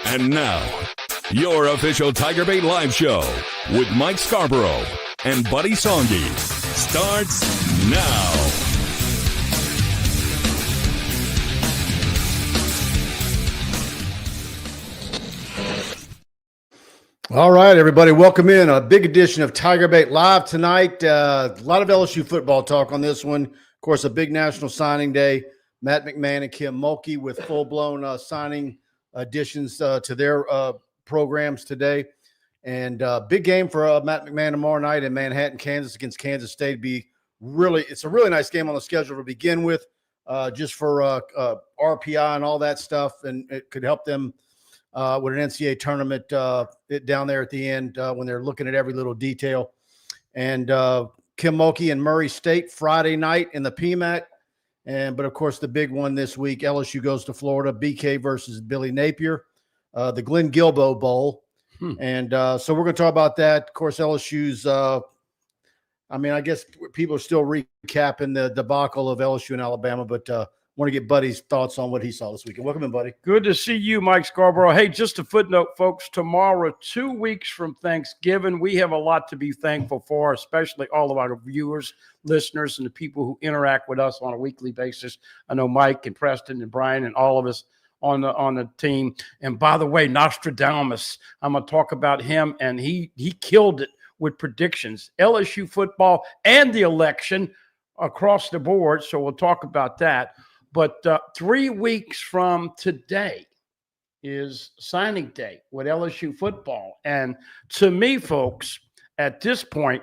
And now, your official TigerBait live show with Mike Scarborough and Buddy Songy starts now. All right, everybody, welcome in a big edition of TigerBait Live tonight. A lot of LSU football talk on this one. Of course, a big national signing day. Matt McMahon and Kim Mulkey with full-blown signing additions to their programs today. And big game for Matt McMahon tomorrow night in Manhattan, Kansas against Kansas State. It's a really nice game on the schedule to begin with, just for RPI and all that stuff. And it could help them with an NCAA tournament down there at the end when they're looking at every little detail. And Kim Mulkey and Murray State Friday night in the PMAC. But of course, the big one this week, LSU goes to Florida, BK versus Billy Napier, the Glenn Gilbo Bowl. And so we're going to talk about that. Of course, LSU's, I guess people are still recapping the debacle of LSU and Alabama, but want to get Buddy's thoughts on what he saw this weekend. Welcome in, Buddy. Good to see you, Mike Scarborough. Hey, just a footnote, folks. Tomorrow, 2 weeks from Thanksgiving, we have a lot to be thankful for, especially all of our viewers, listeners, and the people who interact with us on a weekly basis. I know Mike and Preston and Brian and all of us on the team. And by the way, Nostradamus, I'm going to talk about him, and he killed it with predictions. LSU football and the election across the board, so we'll talk about that. But 3 weeks from today is signing day with LSU football. And to me, folks, at this point,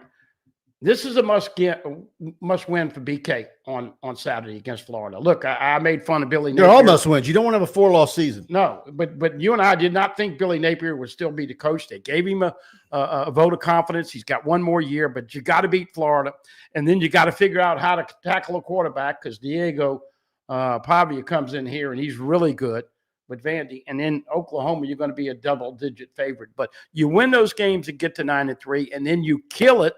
this is a must-win for BK on Saturday against Florida. Look, I made fun of Billy Napier. They're all must-wins. You don't want to have a 4-loss season. No, but you and I did not think Billy Napier would still be the coach. They gave him a vote of confidence. He's got one more year, but you got to beat Florida. And then you got to figure out how to tackle a quarterback because Diego Pavia comes in here, and he's really good with Vandy. And in Oklahoma, you're going to be a double-digit favorite. But you win those games and get to 9-3, and then you kill it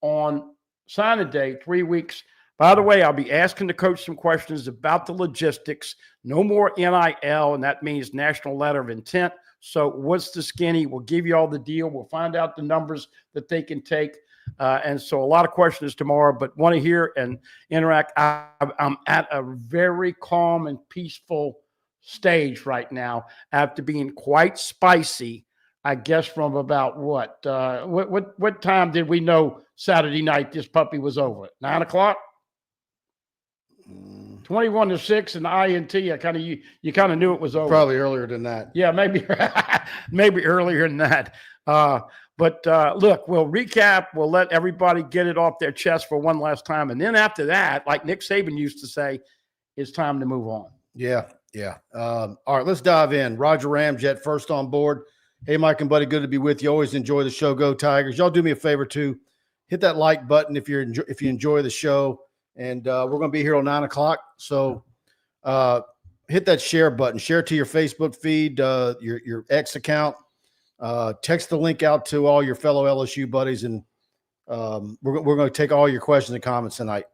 on signing day, 3 weeks. By the way, I'll be asking the coach some questions about the logistics. No more NIL, and that means National Letter of Intent. So what's the skinny? We'll give you all the deal. We'll find out the numbers that they can take. And so a lot of questions tomorrow, but want to hear and interact. I'm at a very calm and peaceful stage right now after being quite spicy, I guess, from about what time did we know Saturday night this puppy was over? 9 o'clock? 21-6 and the INT. You kind of knew it was over. Probably earlier than that. Yeah, maybe maybe earlier than that. But look, we'll recap. We'll let everybody get it off their chest for one last time. And then after that, like Nick Saban used to say, it's time to move on. Yeah. All right, let's dive in. Roger Ramjet first on board. Hey, Mike and Buddy, good to be with you. Always enjoy the show. Go Tigers. Y'all do me a favor, too. Hit that like button if you enjoy the show. And we're going to be here till 9 o'clock. So hit that share button. Share it to your Facebook feed, your X account. Text the link out to all your fellow LSU buddies, and we're going to take all your questions and comments tonight.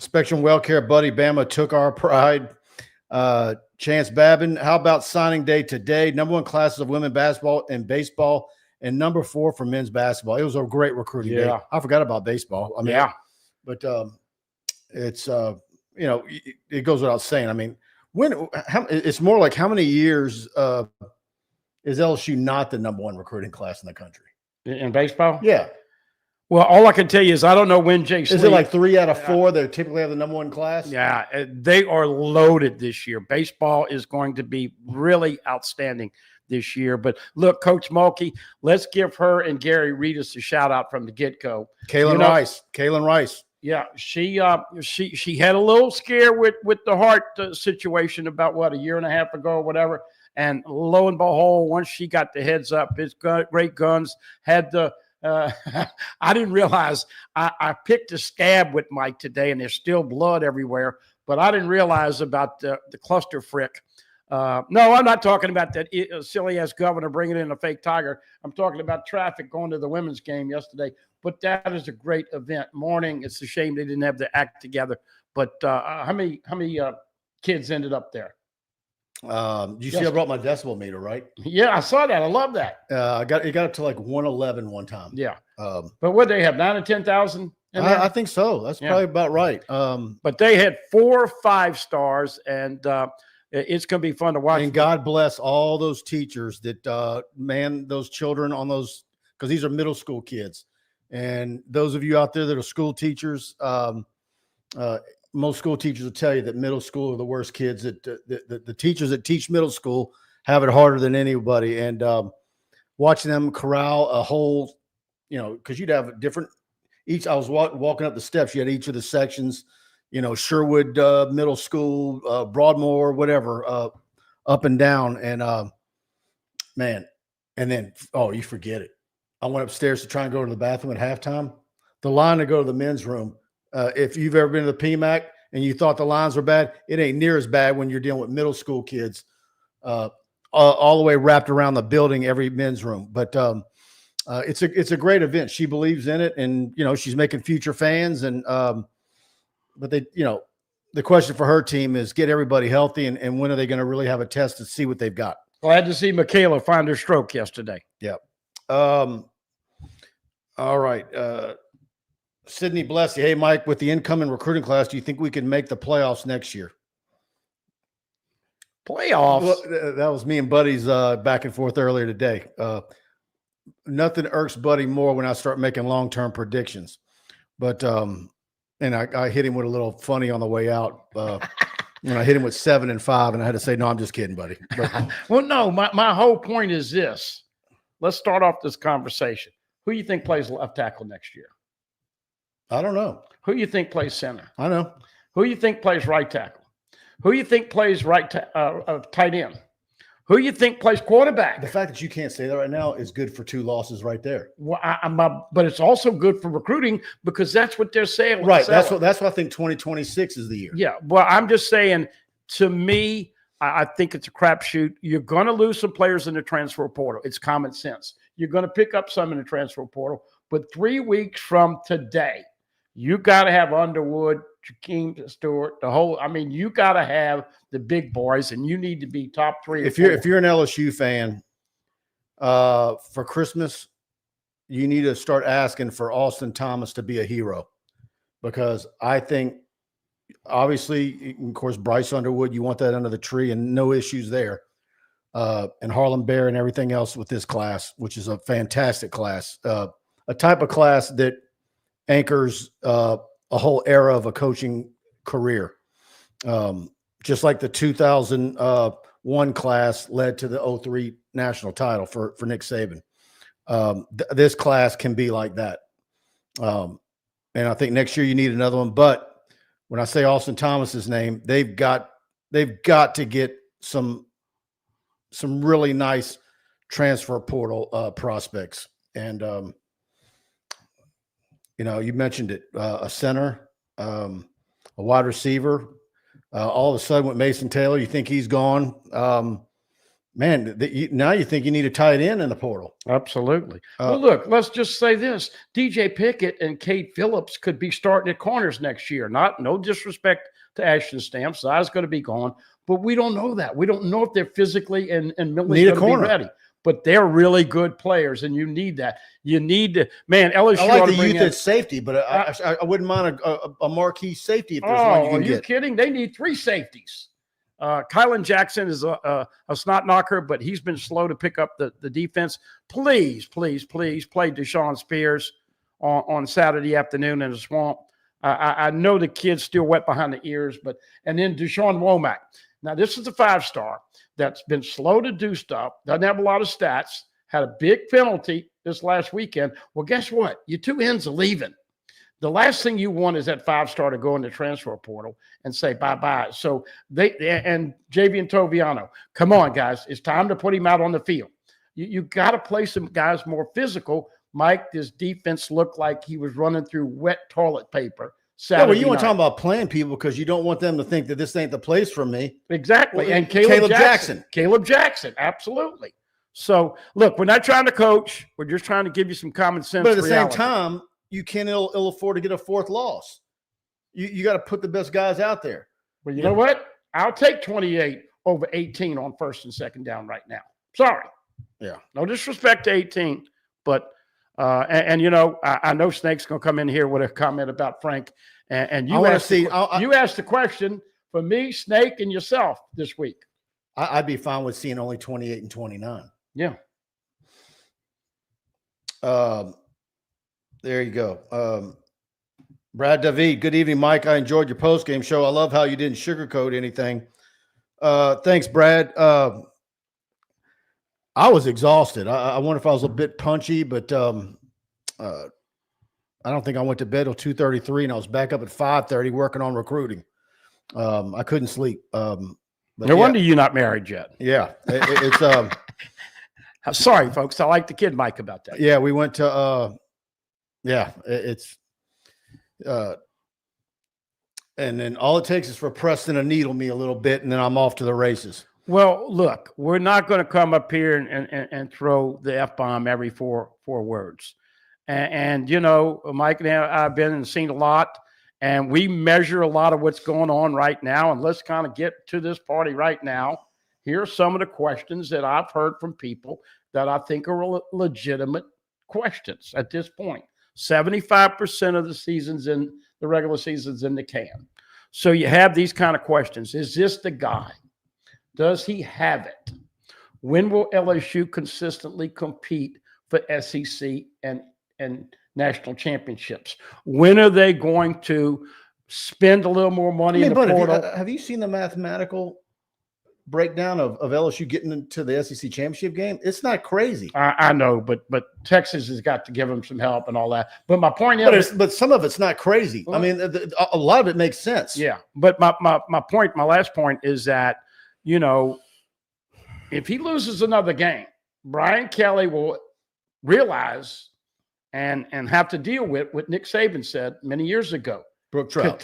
Spectrum Wellcare, Buddy, Bama took our pride. Chance Babin, how about signing day today? Number 1 classes of women basketball and baseball, and number 4 for men's basketball. It was a great recruiting day. I forgot about baseball. But it's it goes without saying. I mean, it's more like how many years is LSU not the number 1 recruiting class in the country? In baseball? Yeah. Well, all I can tell you is I don't know when Jay Sleet. Is it like 3 out of 4 that typically have the number 1 class? Yeah, they are loaded this year. Baseball is going to be really outstanding this year. But look, Coach Mulkey, let's give her and Gary Reedus a shout out from the get-go. Kaylin Rice. Yeah, she had a little scare with the heart situation about a year and a half ago or whatever. And lo and behold, once she got the heads up, it's great guns. Had the I didn't realize I picked a scab with Mike today, and there's still blood everywhere. But I didn't realize about the cluster frick. No, I'm not talking about that silly ass governor bringing in a fake tiger. I'm talking about traffic going to the women's game yesterday. But that is a great event. Morning. It's a shame they didn't have the act together. But how many kids ended up there? You see, I brought my decibel meter, right? Yeah, I saw that. I love that. It got up to like 111 one time. Yeah. But what they have, 9 or 10,000? I think so. That's probably about right. But they had 4 5-stars, and it's going to be fun to watch. And God bless all those teachers that man those children on those, because these are middle school kids. And those of you out there that are school teachers, most school teachers will tell you that middle school are the worst kids. That the teachers that teach middle school have it harder than anybody. And watching them corral a whole, because you'd have different. Each I was walking up the steps. You had each of the sections, Sherwood Middle School, Broadmoor, whatever, up and down. And man, and then you forget it. I went upstairs to try and go to the bathroom at halftime. The line to go to the men's room. If you've ever been to the PMAC and you thought the lines were bad, it ain't near as bad when you're dealing with middle school kids, all the way wrapped around the building, every men's room. But it's a great event. She believes in it, and she's making future fans. And but they, the question for her team is get everybody healthy, and when are they going to really have a test to see what they've got? Glad to see Michaela find her stroke yesterday. Yeah. All right. Sydney, bless you. Hey, Mike, with the incoming recruiting class, do you think we can make the playoffs next year? Playoffs? Well, that was me and Buddy's back and forth earlier today. Nothing irks Buddy more when I start making long-term predictions. But and I hit him with a little funny on the way out. When I hit him with 7 and 5, and I had to say, no, I'm just kidding, buddy. But, well, no, my whole point is this. Let's start off this conversation. Who do you think plays left tackle next year? I don't know. Who do you think plays center? I know. Who do you think plays right tackle? Who do you think plays tight end? Who do you think plays quarterback? The fact that you can't say that right now is good for 2 losses right there. Well, but it's also good for recruiting because that's what they're saying. Right. That's what I think 2026 is the year. Yeah. Well, I'm just saying, to me, I think it's a crapshoot. You're going to lose some players in the transfer portal. It's common sense. You're going to pick up some in the transfer portal. But 3 weeks from today, you got to have Underwood, Jakeem Stewart, you got to have the big boys, and you need to be top 3. If you're an LSU fan, for Christmas, you need to start asking for Austin Thomas to be a hero, because I think, obviously, of course, Bryce Underwood, you want that under the tree, and no issues there. And Harlem Bear and everything else with this class, which is a fantastic class, a type of class that anchors a whole era of a coaching career. Just like the 2001 class led to the 2003 national title for Nick Saban. This class can be like that. And I think next year you need another one. But when I say Austin Thomas's name, they've got to get some really nice transfer portal prospects. And you mentioned it, a center, a wide receiver. All of a sudden with Mason Taylor, you think he's gone. Now you think you need a tight end in the portal. Absolutely. Well, look, let's just say this. DJ Pickett and Cade Phillips could be starting at corners next year. No disrespect to Ashton Stamp. Zi's going to be gone. But we don't know that. We don't know if they're physically and mentally going to be ready. But they're really good players, and you need that. You need to, LSU. I like the youth at safety, but I wouldn't mind a marquee safety if there's one you can get. Are you kidding? They need 3 safeties. Kylan Jackson is a snot knocker, but he's been slow to pick up the defense. Please play Deshaun Spears on Saturday afternoon in the swamp. I know the kid's still wet behind the ears, and then Deshaun Womack. Now, this is a 5-star that's been slow to do stuff, doesn't have a lot of stats, had a big penalty this last weekend. Well, guess what? Your 2 ends are leaving. The last thing you want is that 5-star to go in the transfer portal and say bye-bye. So and Javian Toviano, come on, guys. It's time to put him out on the field. You got to play some guys more physical. Mike, this defense looked like he was running through wet toilet paper. You want to talk about playing people because you don't want them to think that this ain't the place for me. Exactly. And Caleb Jackson. Absolutely. So, look, we're not trying to coach. We're just trying to give you some common sense. But at the same time, you can't ill afford to get a 4th loss. You got to put the best guys out there. Well, you know what? I'll take 28 over 18 on first and second down right now. Sorry. Yeah. No disrespect to 18, but and you know, I know Snake's going to come in here with a comment about Frank. And you asked the question for me, Snake, and yourself this week. I'd be fine with seeing only 28 and 29. Yeah. There you go. Brad David, good evening, Mike. I enjoyed your post-game show. I love how you didn't sugarcoat anything. Thanks, Brad. I was exhausted. I wonder if I was a bit punchy, but I don't think I went to bed till 2:33, and I was back up at 5:30 working on recruiting. I couldn't sleep. No wonder you're not married yet. Yeah, it's sorry, folks. I like the kid Mike about that. Yeah, we went to and then all it takes is for Preston to needle me a little bit, and then I'm off to the races. Well, look, we're not going to come up here and throw the F-bomb every four words. And you know, Mike and I've been and seen a lot, and we measure a lot of what's going on right now. And let's kind of get to this party right now. Here are some of the questions that I've heard from people that I think are legitimate questions at this point. 75% of the seasons in the regular season's in the can. So you have these kind of questions. Is this the guy? Does he have it? When will LSU consistently compete for SEC and national championships? When are they going to spend a little more money in the portal? Have you seen the mathematical breakdown of LSU getting into the SEC championship game? It's not crazy. I know, but Texas has got to give them some help and all that. But my point is, but some of it's not crazy. I mean, a lot of it makes sense. Yeah, but my last point is that, you know, if he loses another game, Brian Kelly will realize and have to deal with what Nick Saban said many years ago. Brooke Trout.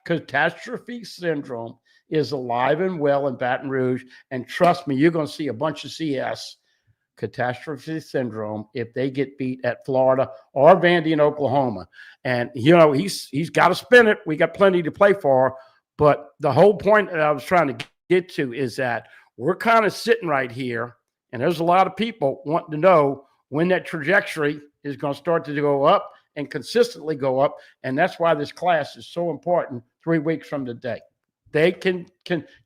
Catastrophe syndrome is alive and well in Baton Rouge. And trust me, you're going to see a bunch of CS catastrophe syndrome if they get beat at Florida or Vandy in Oklahoma. And, you know, he's got to spin it. We got plenty to play for. But the whole point that I was trying to get to is that we're kind of sitting right here, and there's a lot of people wanting to know when that trajectory is going to start to go up and consistently go up. And that's why this class is so important 3 weeks from today. They can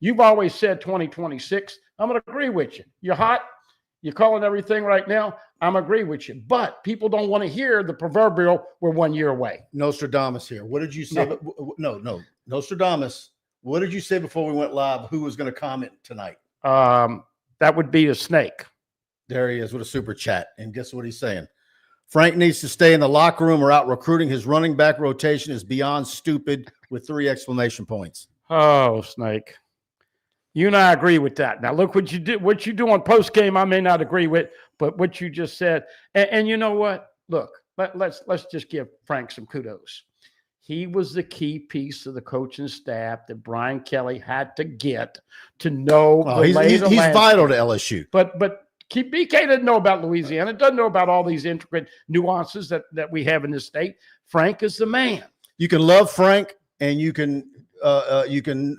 you've always said 2026. I'm going to agree with you. You're hot. You're calling everything right now. I'm agree with you. But people don't want to hear the proverbial we're 1 year away. Nostradamus here. What did you say? No. Nostradamus. What did you say before we went live? Who was going to comment tonight? That would be a Snake. There he is with a super chat. And guess what he's saying? Frank needs to stay in the locker room or out recruiting. His running back rotation is beyond stupid with 3 exclamation points. Oh, Snake. You and I agree with that. Now, look what you did. What you do on post game, I may not agree with, but what you just said. And you know what? Look, let's just give Frank some kudos. He was the key piece of the coaching staff that Brian Kelly had to get to know. He's vital to LSU. But BK didn't know about Louisiana. Doesn't know about all these intricate nuances that we have in this state. Frank is the man. You can love Frank, and you can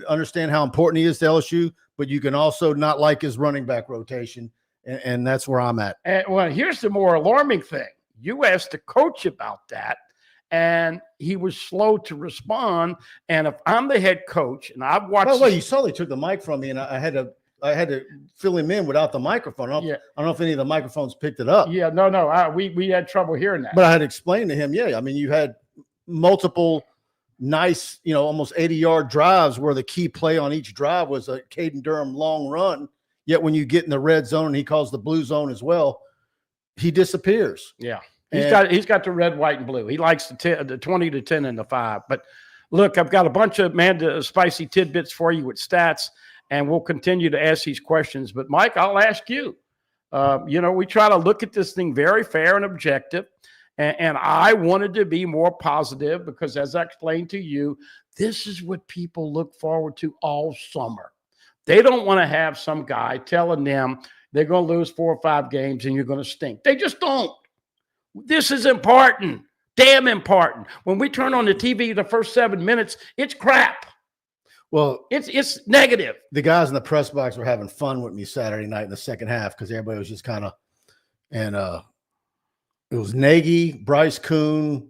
understand how important he is to LSU, but you can also not like his running back rotation, and that's where I'm at. And well, here's the more alarming thing. You asked the coach about that, and he was slow to respond. And if I'm the head coach, and I've watched, by the way, you saw they took the mic from me, and I had to fill him in without the microphone. I don't know if any of the microphones picked it up. Yeah, no, we had trouble hearing that. But I had to explain to him. Yeah, I mean, you had multiple nice, almost 80-yard drives where the key play on each drive was a Caden Durham long run. Yet when you get in the red zone, and he calls the blue zone as well, he disappears. Yeah. He's got the red, white, and blue. He likes the 20 to 10 and the 5. But look, I've got a bunch of spicy tidbits for you with stats, and we'll continue to ask these questions. But Mike, I'll ask you. We try to look at this thing very fair and objective, and I wanted to be more positive because, as I explained to you, this is what people look forward to all summer. They don't want to have some guy telling them they're going to lose 4 or 5 games and you're going to stink. They just don't. This is important, damn important. When we turn on the TV the first 7 minutes, it's crap. Well, It's negative. the guys in the press box were having fun with me Saturday night in the second half because everybody was just kind of, and it was Nagy, Bryce Kuhn,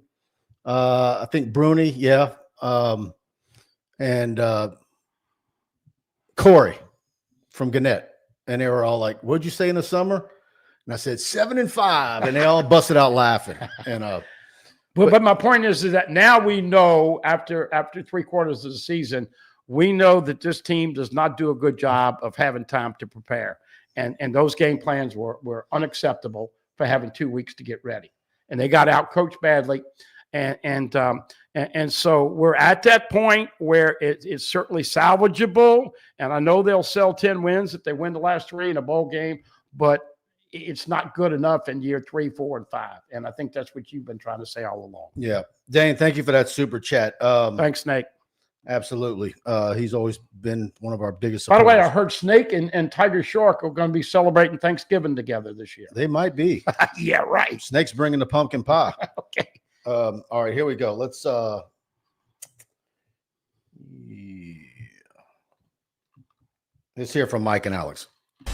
I think Bruni, yeah, and Corey from Gannett, and they were all like, "What'd you say in the summer?" And I said 7-5, and they all busted out laughing. And but my point is that now we know after 3 quarters of the season, we know that this team does not do a good job of having time to prepare. And those game plans were unacceptable for having 2 weeks to get ready. And they got out coached badly. And so we're at that point where it's certainly salvageable. And I know they'll sell 10 wins if they win the last 3 in a bowl game, but it's not good enough in year 3, 4, and 5. And I think that's what you've been trying to say all along. yeah, Dane, thank you for that super chat. Thanks, Snake. Absolutely. He's always been one of our biggest supporters. By the way, I supporters. heard Snake and Tiger Shark are going to be celebrating Thanksgiving together this year. They might be. Yeah, right. Snake's bringing the pumpkin pie. Okay. All right, here we go. Let's hear from Mike and Alex.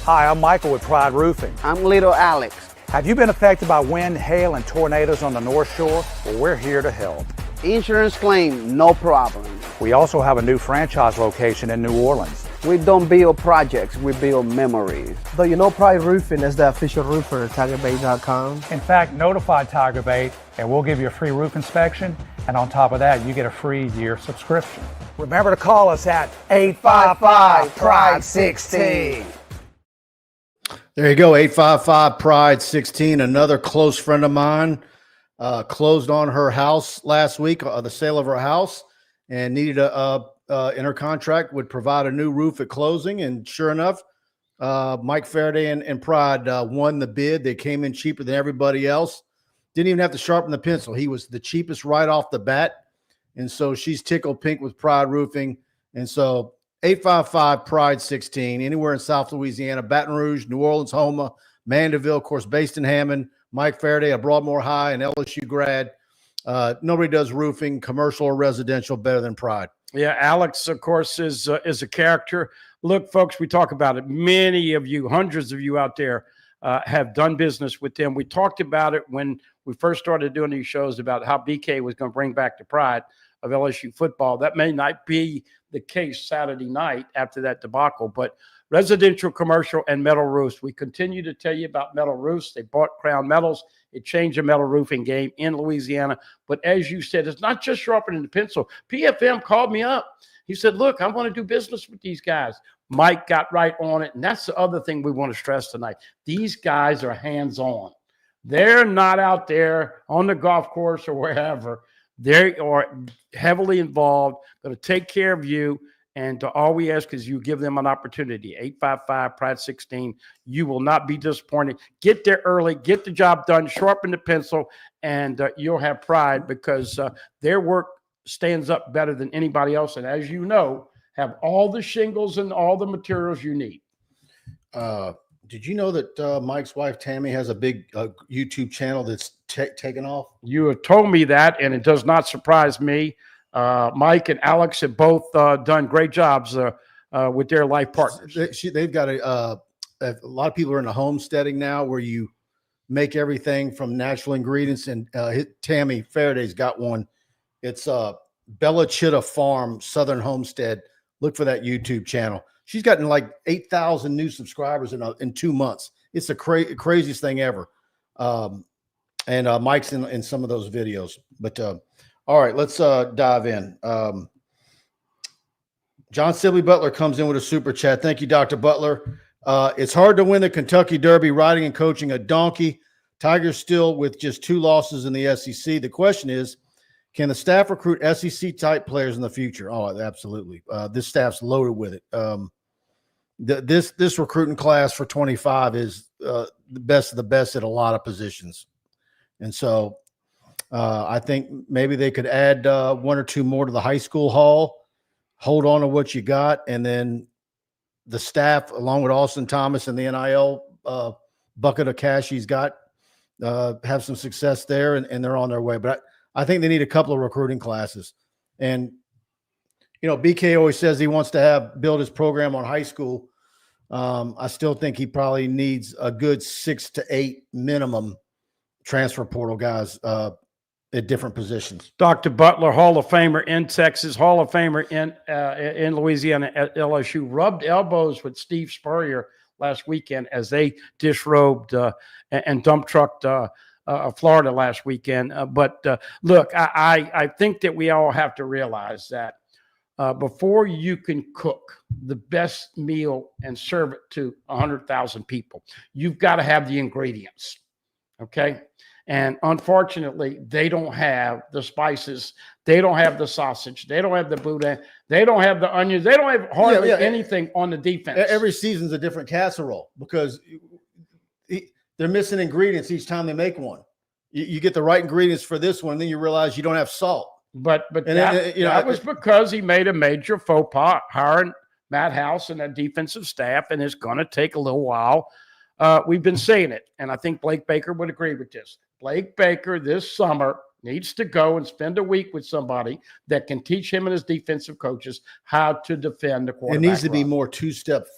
Hi, I'm Michael with Pride Roofing. I'm Little Alex. Have you been affected by wind, hail, and tornadoes on the North Shore? Well, we're here to help. Insurance claim, no problem. We also have a new franchise location in New Orleans. We don't build projects, we build memories. Though you know Pride Roofing is the official roofer of TigerBait.com. In fact, notify TigerBait and we'll give you a free roof inspection. And on top of that, you get a free year subscription. Remember to call us at 855-PRIDE-16. There you go, 855-PRIDE-16. Another close friend of mine closed on her house last week, the sale of her house, and needed in her contract would provide a new roof at closing. And sure enough, Mike Faraday and Pride won the bid. They came in cheaper than everybody else. Didn't even have to sharpen the pencil. He was the cheapest right off the bat. And so she's tickled pink with Pride Roofing. And so 855-PRIDE-16, anywhere in South Louisiana, Baton Rouge, New Orleans, Houma, Mandeville, of course, based in Hammond. Mike Faraday, a Broadmoor High and LSU grad. Nobody does roofing, commercial or residential, better than Pride. Yeah, Alex, of course, is a character. Look, folks, we talk about it. Many of you, hundreds of you out there have done business with them. We talked about it when we first started doing these shows about how BK was going to bring back the pride of LSU football. That may not be the case Saturday night after that debacle, but residential, commercial, and metal roofs. We continue to tell you about metal roofs. They bought Crown Metals. It changed the metal roofing game in Louisiana. But as you said, it's not just sharpening the pencil. PFM called me up. He said, look, I want to do business with these guys. Mike got right on it. And that's the other thing we want to stress tonight. These guys are hands-on. They're not out there on the golf course or wherever. They are heavily involved, going to take care of you. And all we ask is you give them an opportunity. 855-PRIDE-16. You will not be disappointed. Get there early. Get the job done. Sharpen the pencil. And you'll have pride because their work stands up better than anybody else. And as you know, have all the shingles and all the materials you need. Did you know that Mike's wife, Tammy, has a big YouTube channel that's taken off? You have told me that, and it does not surprise me. Mike and Alex have both done great jobs with their life partners. They've got a lot of people are in the homesteading now where you make everything from natural ingredients. And Tammy Faraday's got one. It's Bella Chitta Farm Southern Homestead. Look for that YouTube channel. She's gotten like 8,000 new subscribers in 2 months. It's the craziest thing ever. And Mike's in some of those videos. But all right, let's dive in. John Sibley Butler comes in with a super chat. Thank you, Dr. Butler. It's hard to win the Kentucky Derby riding and coaching a donkey. Tigers still with just 2 losses in the SEC. The question is, can the staff recruit SEC-type players in the future? Oh, absolutely. This staff's loaded with it. This recruiting class for 25 is the best of the best at a lot of positions. And so I think maybe they could add 1 or 2 more to the high school hall, hold on to what you got, and then the staff, along with Austin Thomas and the NIL bucket of cash he's got, have some success there, and they're on their way. But I think they need a couple of recruiting classes. And BK always says he wants to build his program on high school. I still think he probably needs a good 6 to 8 minimum transfer portal guys at different positions. Dr. Butler, Hall of Famer in Texas, Hall of Famer in Louisiana at LSU, rubbed elbows with Steve Spurrier last weekend as they disrobed and dump trucked Florida last weekend. But look, I think that we all have to realize that before you can cook the best meal and serve it to 100,000 people, you've got to have the ingredients. Okay. And unfortunately, they don't have the spices. They don't have the sausage. They don't have the boudin. They don't have the onions. They don't have hardly anything on the defense. Every season's a different casserole because they're missing ingredients each time they make one. You get the right ingredients for this one, and then you realize you don't have salt. But that was because he made a major faux pas hiring Matt House and that defensive staff, and it's going to take a little while. We've been saying it, and I think Blake Baker would agree with this. Blake Baker this summer needs to go and spend a week with somebody that can teach him and his defensive coaches how to defend the quarterback. It needs to be more two steps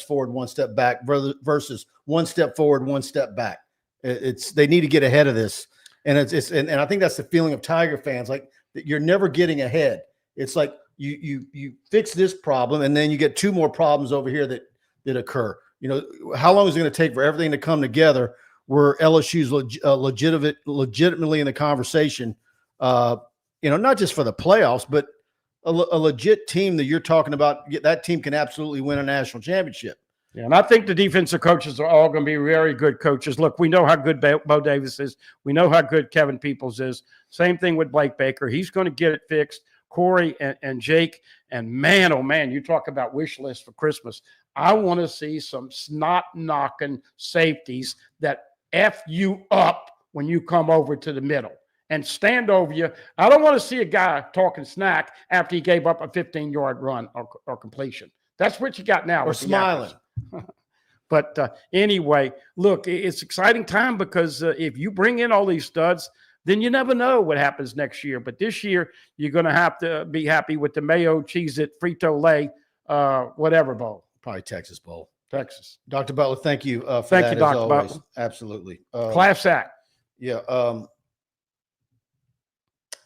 forward, 1 step back versus 1 step forward, 1 step back. They need to get ahead of this, and and I think that's the feeling of Tiger fans. Like you're never getting ahead. It's like you fix this problem, and then you get 2 more problems over here that occur. How long is it going to take for everything to come together where LSU's legitimately in the conversation, not just for the playoffs, but a legit team that you're talking about, that team can absolutely win a national championship. Yeah, and I think the defensive coaches are all going to be very good coaches. Look, we know how good Bo Davis is. We know how good Kevin Peoples is. Same thing with Blake Baker. He's going to get it fixed. Corey and Jake, and man, oh man, you talk about wish list for Christmas. I want to see some snot-knocking safeties that F you up when you come over to the middle and stand over you. I don't want to see a guy talking snack after he gave up a 15-yard run or completion. That's what you got now. Or smiling. But anyway, look, it's exciting time because if you bring in all these studs, then you never know what happens next year. But this year, you're going to have to be happy with the Mayo, Cheez-It, Frito-Lay, whatever bowl. Probably Texas Bowl. Texas. Dr. Butler, thank you for thank that, you, Dr. always. Butler. Absolutely. Class act. Yeah. All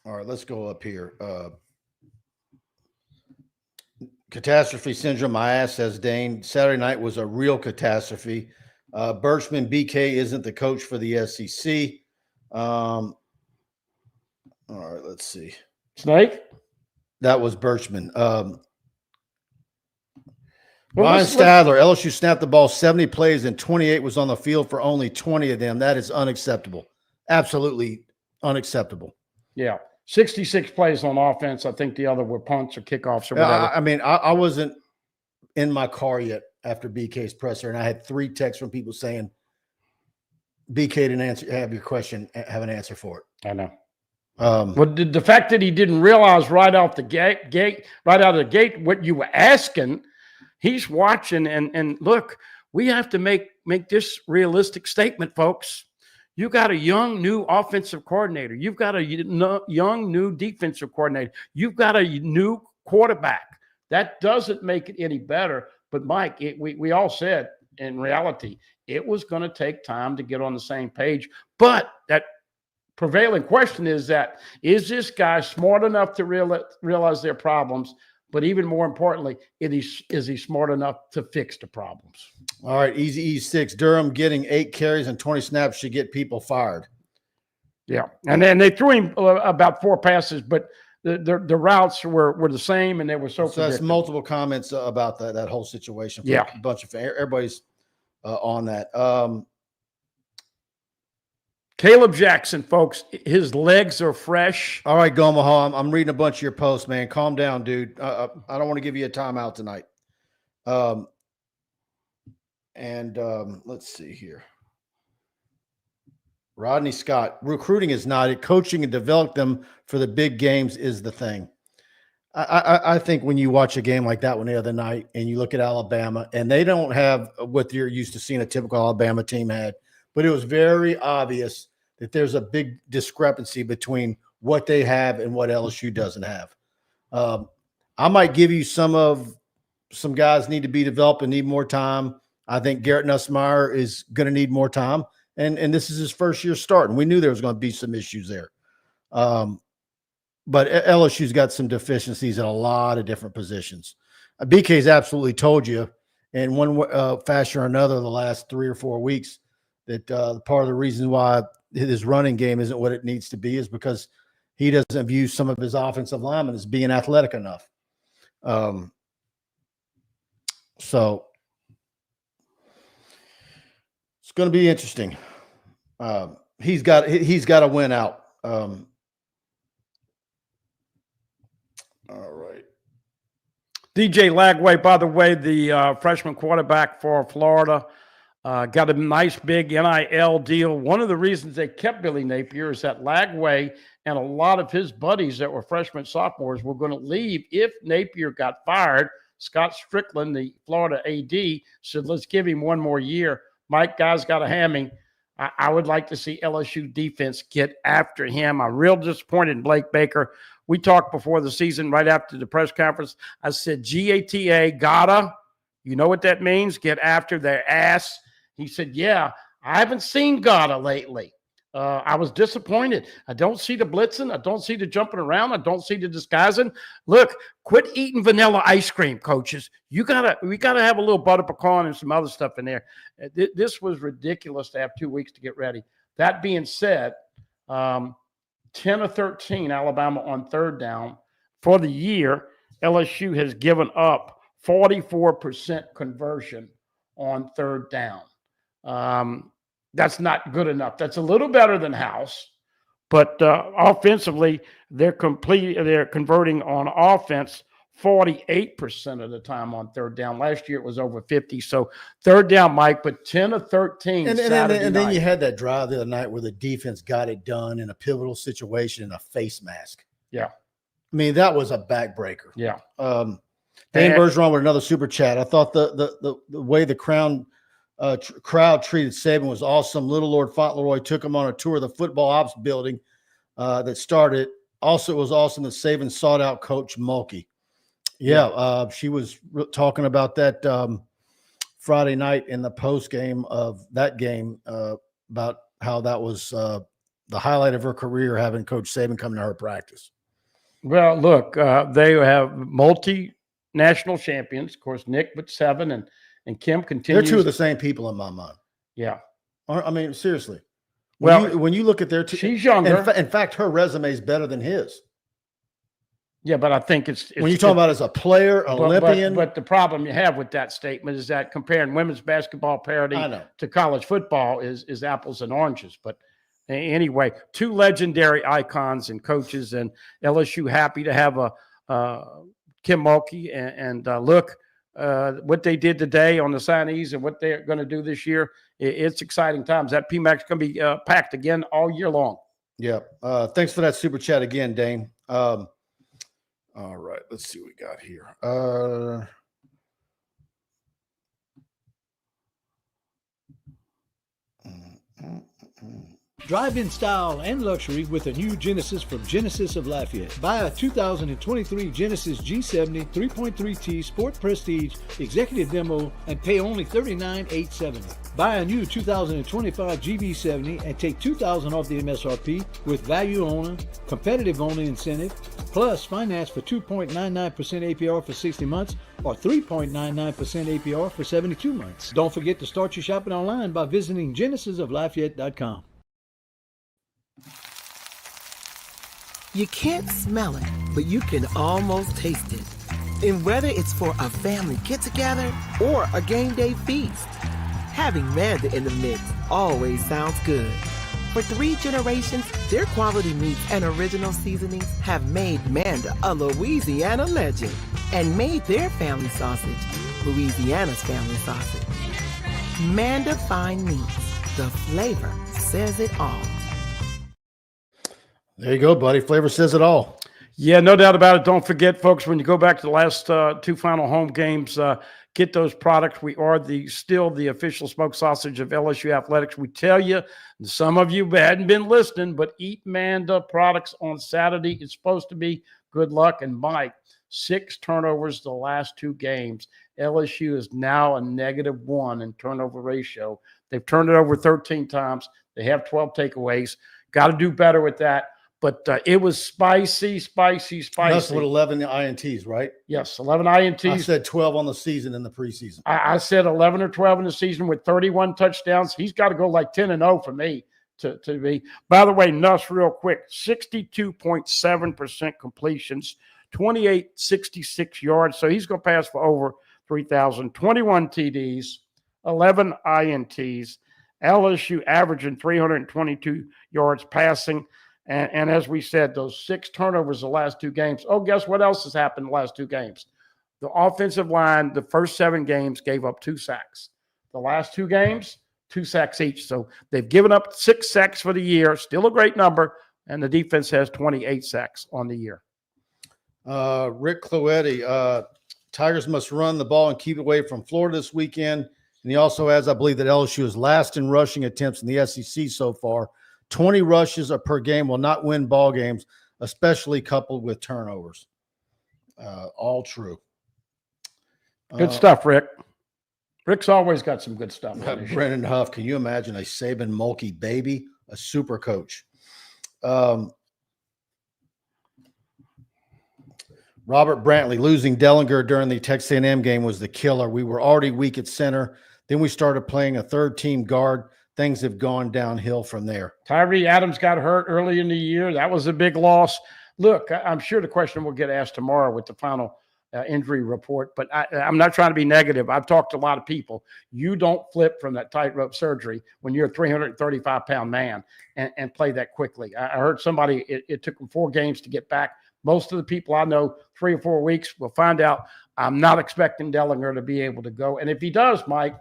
right, let's go up here. Catastrophe syndrome, my ass, says Dane. Saturday night was a real catastrophe. Birchman, BK isn't the coach for the SEC. All right, let's see. Snake? That was Birchman. Ryan Stadler, LSU snapped the ball 70 plays and 28 was on the field for only 20 of them. That is unacceptable. Absolutely unacceptable. Yeah. 66 plays on offense. I think the other were punts or kickoffs or whatever. I wasn't in my car yet after BK's presser, and I had 3 texts from people saying, BK didn't have your question, have an answer for it. I know. But the fact that he didn't realize right out of the gate what you were asking, he's watching. And look, we have to make this realistic statement, folks. You got a young new offensive coordinator. You've got a young new defensive coordinator. You've got a new quarterback. That doesn't make it any better. But Mike, we all said in reality, it was going to take time to get on the same page. But that prevailing question is this guy smart enough to realize their problems? But even more importantly, is he smart enough to fix the problems? All right, Easy E6. Durham getting 8 carries and 20 snaps should get people fired. Yeah, and then they threw him about 4 passes, but the routes were the same, and they were so that's multiple comments about that whole situation. Yeah, a bunch of everybody's on that. Caleb Jackson, folks, his legs are fresh. All right, Gomaha, I'm reading a bunch of your posts, man. Calm down, dude. I don't want to give you a timeout tonight. Let's see here. Rodney Scott, recruiting is not it. Coaching and develop them for the big games is the thing. I think when you watch a game like that one the other night and you look at Alabama and they don't have what you're used to seeing a typical Alabama team had, but it was very obvious that there's a big discrepancy between what they have and what LSU doesn't have. I might give you some guys need to be developed and need more time. I think Garrett Nussmeier is going to need more time. And this is his first year starting. We knew there was going to be some issues there. But LSU's got some deficiencies in a lot of different positions. BK's absolutely told you in one fashion or another the last 3 or 4 weeks that part of the reason why his running game isn't what it needs to be is because he doesn't view some of his offensive linemen as being athletic enough. So it's going to be interesting. He's got to win out. All right. DJ Lagway, by the way, the freshman quarterback for Florida, got a nice big NIL deal. One of the reasons they kept Billy Napier is that Lagway and a lot of his buddies that were freshmen, sophomores were going to leave if Napier got fired. Scott Strickland, the Florida AD, said, let's give him one more year. Mike, guys got a hammy. I would like to see LSU defense get after him. I'm real disappointed in Blake Baker. We talked before the season, right after the press conference. I said, GATA, gotta. You know what that means? Get after their ass. He said, yeah, I haven't seen gotta lately. I was disappointed. I don't see the blitzing. I don't see the jumping around. I don't see the disguising. Look, quit eating vanilla ice cream, coaches. We gotta have a little butter pecan and some other stuff in there. This was ridiculous to have 2 weeks to get ready. That being said, 10 of 13 Alabama on third down for the year. LSU has given up 44% conversion on third down. That's not good enough. That's a little better than House, but offensively, they're converting on offense 48% of the time on third down. Last year it was over 50. So third down, Mike, but 10 of 13. And then you had that drive the other night where the defense got it done in a pivotal situation in a face mask. Yeah. I mean, that was a backbreaker. Yeah. Dan Bergeron with another super chat. I thought the way the crowd treated Saban was awesome. Little Lord Fauntleroy took him on a tour of the football ops building that started. Also, it was awesome that Saban sought out Coach Mulkey. Yeah, she was talking about that Friday night in the post game of that game about how that was the highlight of her career, having Coach Saban come to her practice. Well, look, they have multinational champions. Of course, Nick with 7 and Kim continues. They're two of the same people in my mind. Yeah. I mean, seriously. When you look at their she's younger. In fact, her resume is better than his. Yeah, but I think it's when you talk about as a player, Olympian. But the problem you have with that statement is that comparing women's basketball parity to college football is apples and oranges. But anyway, 2 legendary icons and coaches, and LSU happy to have Kim Mulkey and look. What they did today on the signees and what they're going to do this year, it's exciting times. That PMAC is going to be packed again all year long. Yeah. Thanks for that super chat again, Dane. All right. Let's see what we got here. Drive in style and luxury with a new Genesis from Genesis of Lafayette. Buy a 2023 Genesis G70 3.3T Sport Prestige Executive Demo and pay only $39,870. Buy a new 2025 GV70 and take $2,000 off the MSRP with value owner, competitive owner incentive, plus finance for 2.99% APR for 60 months or 3.99% APR for 72 months. Don't forget to start your shopping online by visiting genesisoflafayette.com. You can't smell it, but you can almost taste it. And whether it's for a family get-together or a game day feast, having Manda in the mix always sounds good. For 3 generations, their quality meats and original seasonings have made Manda a Louisiana legend and made their family sausage Louisiana's family sausage. Manda Fine Meats, the flavor says it all. There you go, buddy. Flavor says it all. Yeah, no doubt about it. Don't forget, folks, when you go back to the last 2 final home games, get those products. We are still the official smoked sausage of LSU Athletics. We tell you, some of you hadn't been listening, but eat Manda products on Saturday. It's supposed to be good luck. And Mike, 6 turnovers the last 2 games. LSU is now a -1 in turnover ratio. They've turned it over 13 times. They have 12 takeaways. Got to do better with that. But it was spicy. That's what 11 INTs, right? Yes, 11 INTs. I said 12 on the season in the preseason. I said 11 or 12 in the season with 31 touchdowns. He's got to go like 10-0 for me to be. By the way, Nuss, real quick, 62.7% completions, 2866 yards. So he's going to pass for over 3,000, 21 TDs, 11 INTs. LSU averaging 322 yards passing. And as we said, those 6 turnovers the last 2 games. Oh, guess what else has happened the last 2 games? The offensive line, the first 7 games, gave up 2 sacks. The last 2 games, 2 sacks each. So they've given up 6 sacks for the year, still a great number, and the defense has 28 sacks on the year. Rick Cloetti, Tigers must run the ball and keep it away from Florida this weekend. And he also adds, I believe, that LSU is last in rushing attempts in the SEC so far. 20 rushes per game will not win ball games, especially coupled with turnovers. All true. Good stuff, Rick. Rick's always got some good stuff. Brennan Huff, can you imagine a Saban Mulkey baby, a super coach? Robert Brantley, losing Dellinger during the Texas A&M game was the killer. We were already weak at center. Then we started playing a third-team guard. Things have gone downhill from there. Tyree Adams got hurt early in the year. That was a big loss. Look, I'm sure the question will get asked tomorrow with the final injury report, but I'm not trying to be negative. I've talked to a lot of people. You don't flip from that tightrope surgery when you're a 335-pound man and play that quickly. I heard somebody, it took them 4 games to get back. Most of the people I know, 3 or 4 weeks. We'll find out. I'm not expecting Dellinger to be able to go. And if he does, Mike,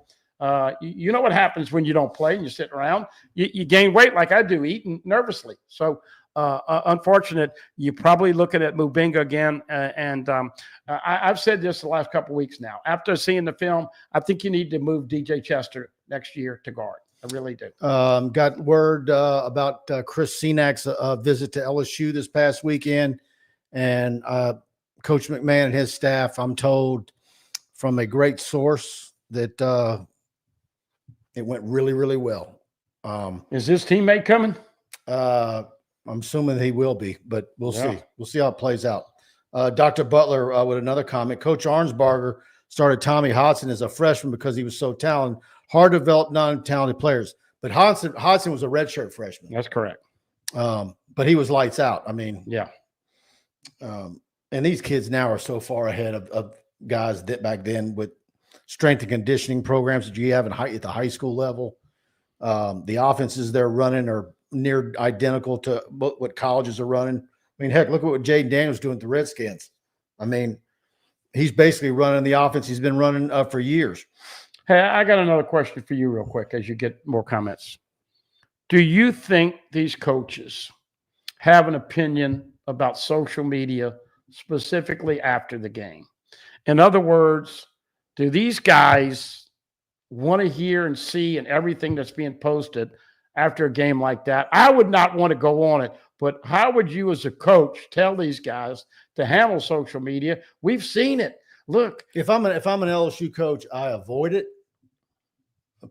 you know what happens when you don't play and you sit around? You gain weight like I do, eating nervously. So unfortunate. You're probably looking at Mubinga again. I've said this the last couple of weeks now. After seeing the film, I think you need to move DJ Chester next year to guard. I really do. Got word about Chris Senak's visit to LSU this past weekend. And Coach McMahon and his staff, I'm told from a great source that it went really, really well. Is this teammate coming? I'm assuming he will be, but we'll see. We'll see how it plays out. Dr. Butler with another comment. Coach Arnsbarger started Tommy Hodson as a freshman because he was so talented. Hard to develop non-talented players. But Hodson was a redshirt freshman. That's correct. But he was lights out. I mean, yeah. And these kids now are so far ahead of guys that back then with strength and conditioning programs that you have at the high school level. The offenses they're running are near identical to what colleges are running. I mean, heck, look at what Jaden Daniels doing with the Redskins. I mean, he's basically running the offense he's been running for years. Hey, I got another question for you real quick as you get more comments. Do you think these coaches have an opinion about social media, specifically after the game? In other words, do these guys want to hear and see and everything that's being posted after a game like that? I would not want to go on it, but how would you as a coach tell these guys to handle social media? We've seen it. Look, if I'm an LSU coach, I avoid it.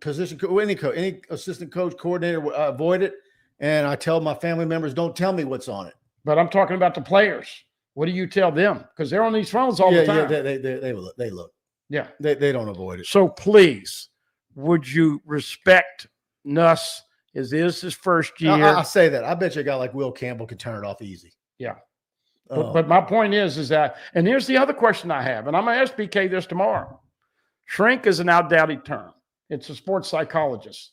Any assistant coach, coordinator, I avoid it. And I tell my family members, don't tell me what's on it. But I'm talking about the players. What do you tell them? Because they're on these phones all the time. Yeah, they look. Yeah, they don't avoid it. So please, would you respect Nuss? Is this his first year? I say that. I bet you a guy like Will Campbell could turn it off easy. Yeah. But my point is that, and here's the other question I have, and I'm going to ask BK this tomorrow. Shrink is an outdated term. It's a sports psychologist.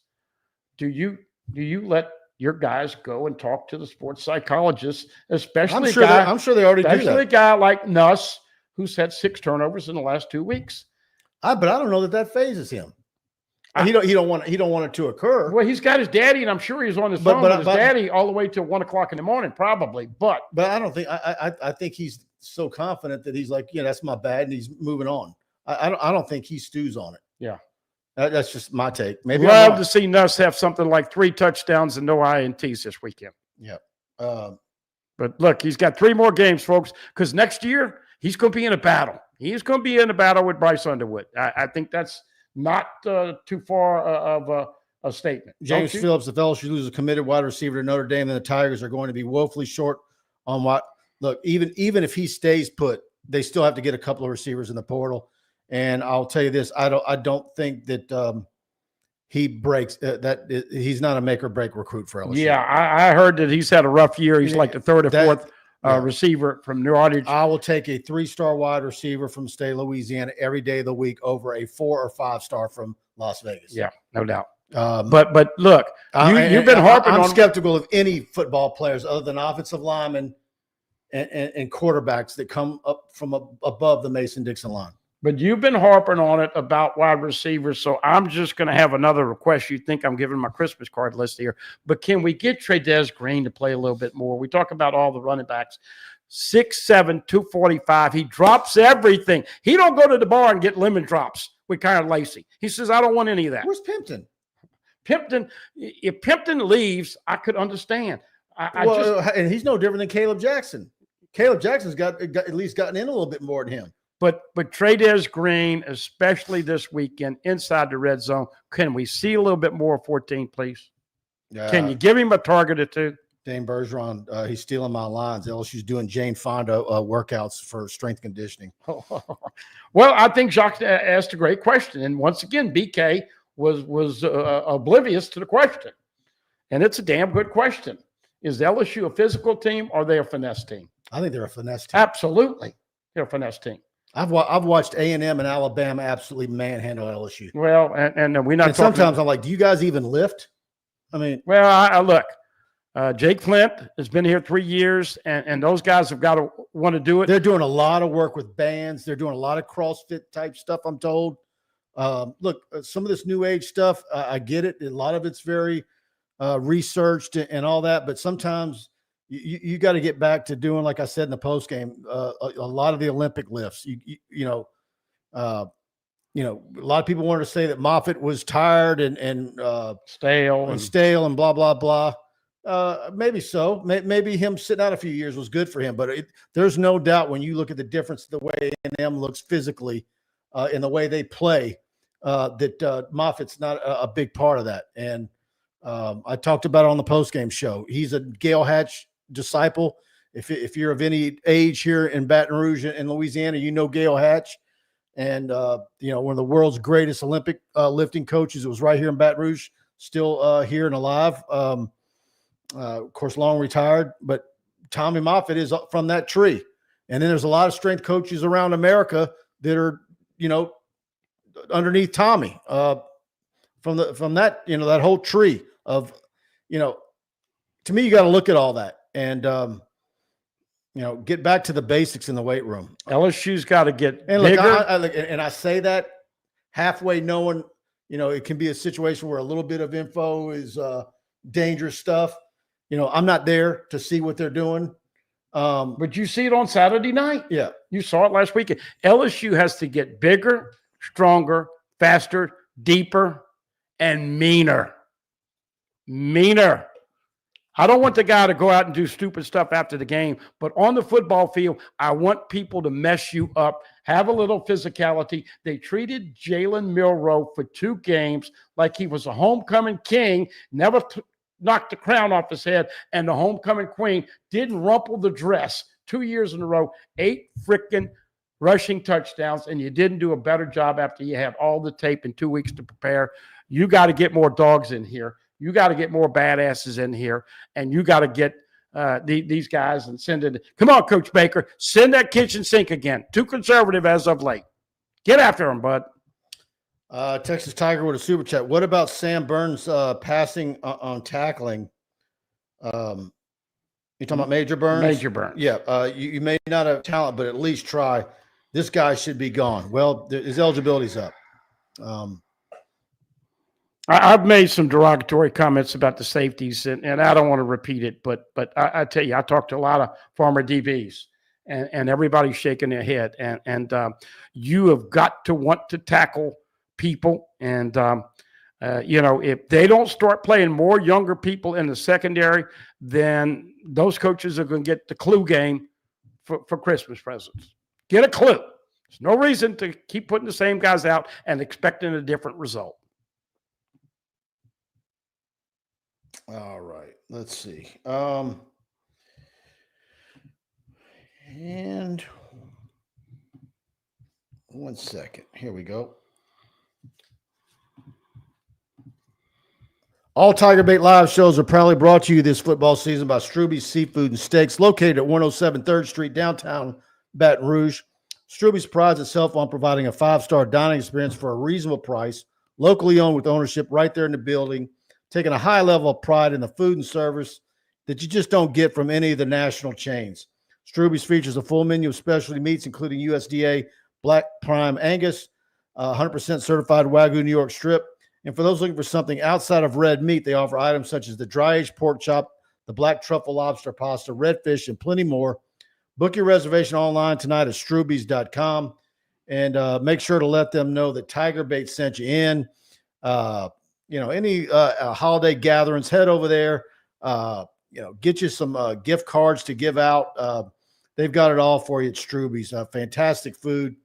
Do you let your guys go and talk to the sports psychologists, especially I'm sure they already do that. Especially a guy like Nuss, who's had 6 turnovers in the last 2 weeks. But I don't know that phases him. He don't want it to occur. Well, he's got his daddy, and I'm sure he's on his phone with his daddy all the way till 1 o'clock in the morning, probably. But I don't think I think he's so confident that he's like, yeah, that's my bad, and he's moving on. I don't think he stews on it. Yeah. That's just my take. Maybe love to see Nuss have something like 3 touchdowns and no INTs this weekend. Yeah. But look, he's got 3 more games, folks, because next year he's going to be in a battle. He's going to be in a battle with Bryce Underwood. I think that's not too far of a statement. James Phillips, if LSU loses a committed wide receiver to Notre Dame, then the Tigers are going to be woefully short on what. Look, even if he stays put, they still have to get a couple of receivers in the portal. And I'll tell you this: I don't think that he breaks. He's not a make or break recruit for LSU. Yeah, I heard that he's had a rough year. He's like the third or fourth receiver from New Orleans. I will take a 3-star wide receiver from the state of Louisiana every day of the week over a 4 or 5-star from Las Vegas. Yeah, no doubt. But look, you've been harping on. I'm skeptical of any football players other than offensive linemen and quarterbacks that come up from above the Mason-Dixon line. But you've been harping on it about wide receivers, so I'm just going to have another request. You think I'm giving my Christmas card list here, but can we get Tre'Davious Green to play a little bit more? We talk about all the running backs. 6'7", 245. He drops everything. He don't go to the bar and get lemon drops with Kyle Lacey. He says, I don't want any of that. Where's Pimpton? If Pimpton leaves, I could understand. And he's no different than Caleb Jackson. Caleb Jackson's got at least gotten in a little bit more than him. But Tre'Davious Green, especially this weekend inside the red zone, can we see a little bit more of 14, please? Can you give him a target or two? Dane Bergeron, he's stealing my lines. LSU's doing Jane Fonda workouts for strength conditioning. Well, I think Jacques asked a great question. And once again, BK was oblivious to the question. And it's a damn good question. Is LSU a physical team or are they a finesse team? I think they're a finesse team. Absolutely. They're a finesse team. I've watched A&M and Alabama absolutely manhandle LSU. Well, and we're not. And sometimes I'm like, do you guys even lift? I mean, well, I look. Jake Flint has been here 3 years, and those guys have got to want to do it. They're doing a lot of work with bands. They're doing a lot of CrossFit type stuff, I'm told. Look, some of this new age stuff, I get it. A lot of it's very researched and all that, but sometimes you got to get back to doing, like I said in the post game, a lot of the Olympic lifts. A lot of people wanted to say that Moffitt was tired and stale and blah blah blah. Maybe so. Maybe him sitting out a few years was good for him, but there's no doubt when you look at the difference the way A&M looks physically in the way they play, that Moffitt's not a big part of that. And I talked about it on the postgame show. He's a Gail Hatch disciple. If you're of any age here in Baton Rouge in Louisiana, you know Gail Hatch, and one of the world's greatest Olympic lifting coaches. It was right here in Baton Rouge, still here and alive. Of course, long retired, but Tommy Moffitt is from that tree. And then there's a lot of strength coaches around America that are, underneath Tommy from that, that whole tree of, to me, you got to look at all that and, get back to the basics in the weight room. LSU's got to get and bigger. And I say that halfway knowing, it can be a situation where a little bit of info is dangerous stuff. I'm not there to see what they're doing. But you see it on Saturday night. Yeah. You saw it last weekend. LSU has to get bigger, stronger, faster, deeper, and meaner. Meaner. I don't want the guy to go out and do stupid stuff after the game, but on the football field, I want people to mess you up, have a little physicality. They treated Jalen Milroe for 2 games like he was a homecoming king, never knocked the crown off his head, and the homecoming queen didn't rumple the dress 2 years in a row, 8 freaking rushing touchdowns, and you didn't do a better job after you had all the tape in 2 weeks to prepare. You got to get more dogs in here. You got to get more badasses in here, and you got to get these guys and send it. Come on, Coach Baker, send that kitchen sink again. Too conservative as of late. Get after him, bud. Texas Tiger with a super chat. What about Sam Burns passing on tackling? You talking about Major Burns? Major Burns. Yeah. You may not have talent, but at least try. This guy should be gone. Well, his eligibility's up. I've made some derogatory comments about the safeties, and I don't want to repeat it, but I tell you, I talked to a lot of former DBs, and everybody's shaking their head. And you have got to want to tackle people. And, if they don't start playing more younger people in the secondary, then those coaches are going to get the clue game for Christmas presents. Get a clue. There's no reason to keep putting the same guys out and expecting a different result. All right. Let's see. And one second. Here we go. All TigerBait live shows are proudly brought to you this football season by Stroube's Seafood and Steaks, located at 107 3rd Street, downtown Baton Rouge. Stroube's prides itself on providing a 5-star dining experience for a reasonable price, locally owned with ownership right there in the building, taking a high level of pride in the food and service that you just don't get from any of the national chains. Stroube's features a full menu of specialty meats, including USDA Black Prime Angus, 100% certified Wagyu New York strip. And for those looking for something outside of red meat, they offer items such as the dry-aged pork chop, the black truffle lobster pasta, redfish, and plenty more. Book your reservation online tonight at Stroube's.com. And make sure to let them know that TigerBait sent you in. Any holiday gatherings, head over there. Get you some gift cards to give out. They've got it all for you at Stroube's. Fantastic food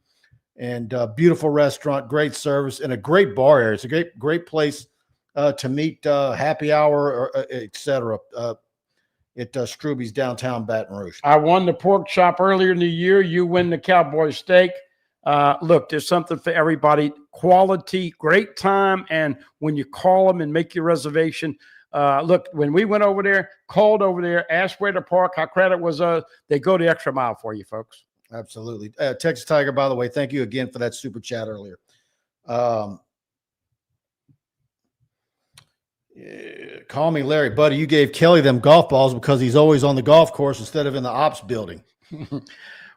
and beautiful restaurant, great service, and a great bar area. It's a great place to meet, happy hour, etc. At Stroube's downtown Baton Rouge. I won the pork chop earlier in the year. You win the cowboy steak. Look, there's something for everybody. Quality, great time, and when you call them and make your reservation, look, when we went over there, called over there, asked where to park, how credit was, they go the extra mile for you, folks. Absolutely. Texas Tiger, by the way, thank you again for that super chat earlier. Call me Larry. Buddy, you gave Kelly them golf balls because he's always on the golf course instead of in the ops building.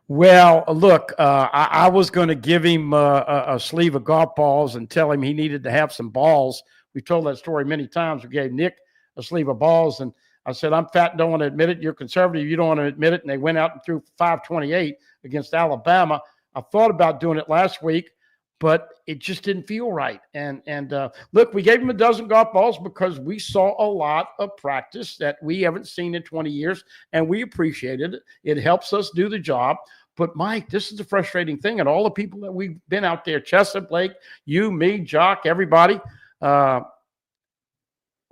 Well, look, I was going to give him a sleeve of golf balls and tell him he needed to have some balls. We've told that story many times. We gave Nick a sleeve of balls, and I said, I'm fat and don't want to admit it. You're conservative. You don't want to admit it. And they went out and threw 528 against Alabama. I thought about doing it last week, but it just didn't feel right. And look, we gave him a dozen golf balls because we saw a lot of practice that we haven't seen in 20 years, and we appreciated it. It helps us do the job. But, Mike, this is the frustrating thing. And all the people that we've been out there, Chester, Blake, you, me, Jock, everybody,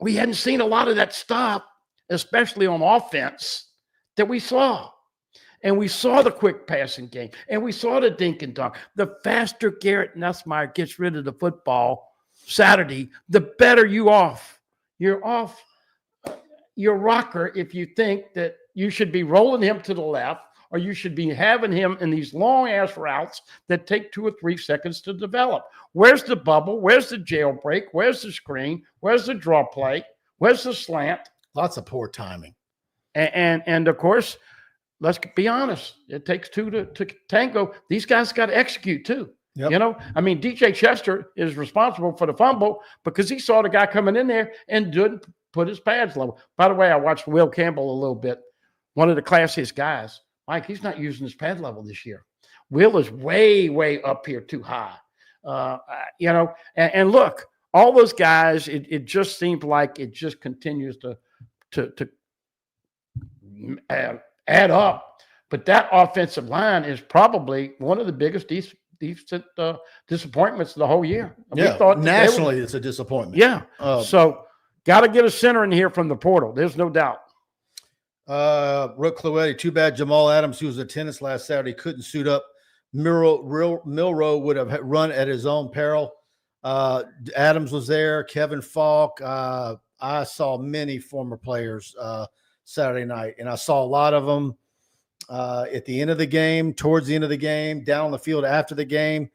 we hadn't seen a lot of that stuff, especially on offense, that we saw. And we saw the quick passing game, and we saw the dink and dunk. The faster Garrett Nussmeier gets rid of the football Saturday, the better you're off your rocker if you think that you should be rolling him to the left, or you should be having him in these long-ass routes that take 2 or 3 seconds to develop. Where's the bubble? Where's the jailbreak? Where's the screen? Where's the draw play? Where's the slant? Lots of poor timing. And of course, let's be honest. It takes 2 to tango. These guys got to execute too. Yep. DJ Chester is responsible for the fumble because he saw the guy coming in there and didn't put his pads level. By the way, I watched Will Campbell a little bit. One of the classiest guys. Mike, he's not using his pad level this year. Will is way, way up here too high. And look, all those guys, it just seems like it just continues to add up. But that offensive line is probably one of the biggest disappointments of the whole year. We thought nationally it's a disappointment. Yeah. So got to get a center in here from the portal. There's no doubt. Rook Cloetti, too bad Jamal Adams, who was in attendance last Saturday, couldn't suit up. Milrow would have run at his own peril. Adams was there. Kevin Falk. I saw many former players Saturday night, and I saw a lot of them at the end of the game, towards the end of the game, down on the field after the game.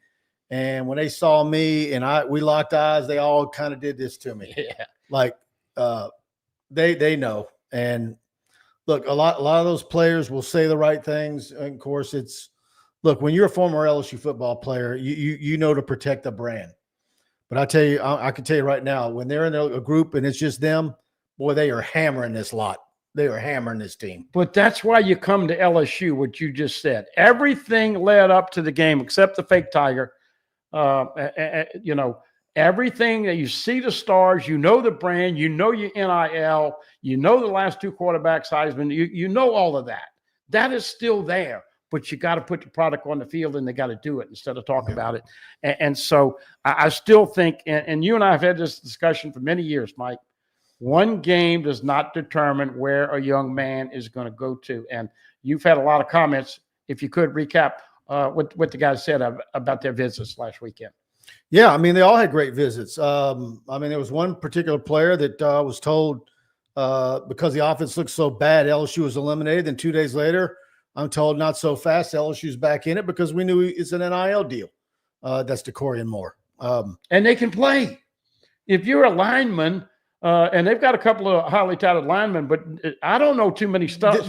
And when they saw me and we locked eyes, they all kind of did this to me. Yeah. Like they know. And look, a lot of those players will say the right things. And of course, look, when you're a former LSU football player, you know to protect the brand. But I tell you, I can tell you right now, when they're in a group and it's just them, boy, they are hammering this lot. They are hammering this team. But that's why you come to LSU, what you just said. Everything led up to the game except the fake Tiger. Everything that you see the stars, the brand, your NIL, the last 2 quarterbacks, Heisman, you know all of that. That is still there. but you got to put the product on the field and they got to do it instead of talk about it. And so I still think, and you and I have had this discussion for many years, Mike, one game does not determine where a young man is going to go to. And you've had a lot of comments. If you could recap what the guys said about their visits last weekend. Yeah, I mean, they all had great visits. I mean, there was one particular player that was told because the offense looked so bad, LSU was eliminated. Then 2 days later, I'm told not so fast, LSU's back in it because we knew it's an NIL deal. That's DeCorian Moore. And they can play. If you're a lineman, and they've got a couple of highly touted linemen, but I don't know too many spots.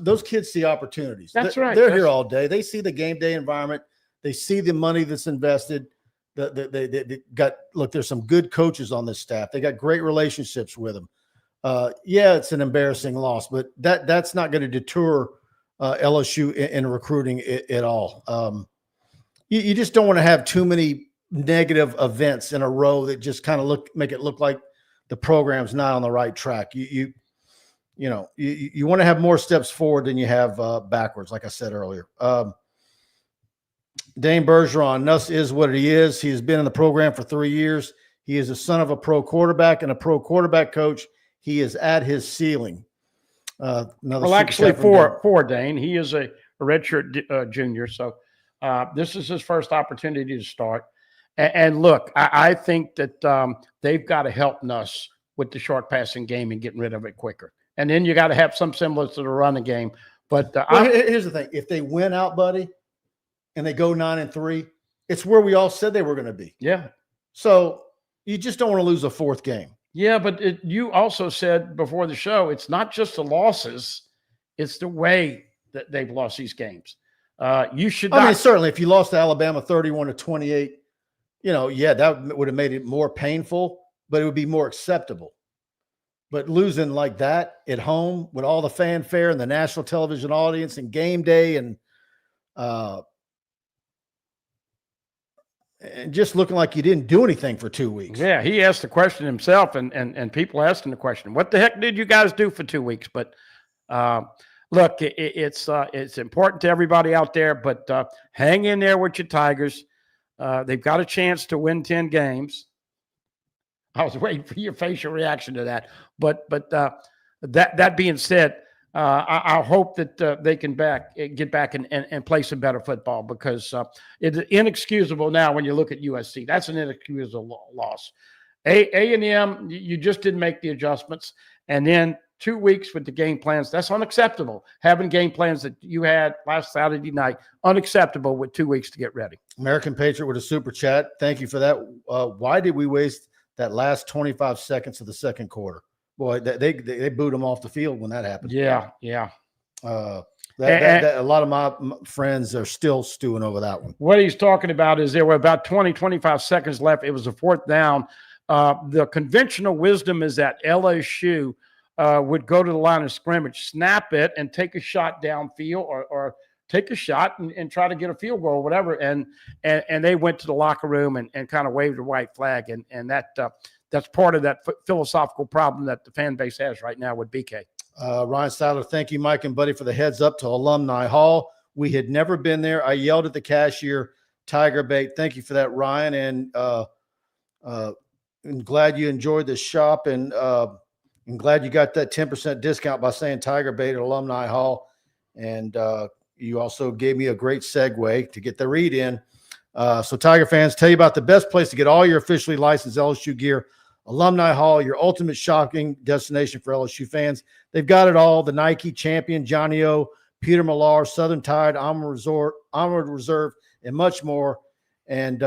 Those kids see opportunities. That's right. They're here all day. They see the game day environment. They see the money that's invested. They got, look, there's some good coaches on this staff. They got great relationships with them. Yeah, it's an embarrassing loss, but that's not going to deter LSU in recruiting at all. You just don't want to have too many negative events in a row that just kind of make it look like the program's not on the right track. You want to have more steps forward than you have backwards, like I said earlier. Dane Bergeron, Nuss is what he is. He has been in the program for 3 years. He is the son of a pro quarterback and a pro quarterback coach. He is at his ceiling. Well, actually, for Dane, he is a redshirt junior, so this is his first opportunity to start. And look, I think that they've got to help Nuss with the short passing game and getting rid of it quicker. And then you got to have some semblance to the running game. But here's the thing: if they win out, Buddy, and they go 9-3, it's where we all said they were going to be. Yeah. So you just don't want to lose a fourth game. Yeah, but you also said before the show, it's not just the losses; it's the way that they've lost these games. You should. I mean, certainly, if you lost to Alabama 31-28. That would have made it more painful, but it would be more acceptable. But losing like that at home with all the fanfare and the national television audience and game day and just looking like you didn't do anything for 2 weeks. Yeah, he asked the question himself, and people asked him the question, what the heck did you guys do for 2 weeks? But look, it's important to everybody out there, but hang in there with your Tigers. They've got a chance to win 10 games. I was waiting for your facial reaction to that. But that being said, I hope that they can get back and play some better football because it's inexcusable now when you look at USC. That's an inexcusable loss. A&M, you just didn't make the adjustments. And then 2 weeks with the game plans, that's unacceptable. Having game plans that you had last Saturday night, unacceptable with 2 weeks to get ready. American Patriot with a super chat. Thank you for that. Why did we waste that last 25 seconds of the second quarter? Boy, they booed them off the field when that happened. Yeah. A lot of my friends are still stewing over that one. What he's talking about is there were about 25 seconds left. It was a fourth down. The conventional wisdom is that LSU would go to the line of scrimmage, snap it, and take a shot downfield or take a shot and try to get a field goal or whatever. And they went to the locker room and kind of waved a white flag. And that's part of that philosophical problem that the fan base has right now with BK. Ryan Styler, thank you, Mike and Buddy, for the heads up to Alumni Hall. We had never been there. I yelled at the cashier, TigerBait. Thank you for that, Ryan. And I'm glad you enjoyed the shop and I'm glad you got that 10% discount by saying TigerBait at Alumni Hall. And you also gave me a great segue to get the read in. So Tiger fans, tell you about the best place to get all your officially licensed LSU gear. Alumni Hall, your ultimate shopping destination for LSU fans. They've got it all. The Nike Champion, Johnny O, Peter Millar, Southern Tide, Onward Reserve, and much more. And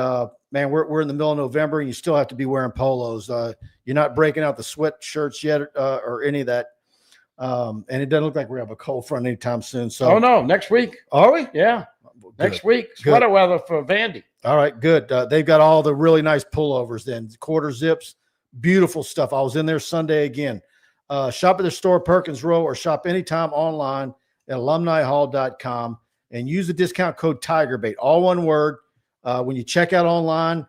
man, we're in the middle of November, and you still have to be wearing polos. You're not breaking out the sweatshirts yet or any of that. And it doesn't look like we have a cold front anytime soon. So, oh no, next week. Are we? Yeah, good. Next week. Sweater weather for Vandy. All right, good. They've got all the really nice pullovers. Then quarter zips, beautiful stuff. I was in there Sunday again. Shop at the store, Perkins Row, or shop anytime online at alumnihall.com and use the discount code TigerBait, all one word. When you check out online,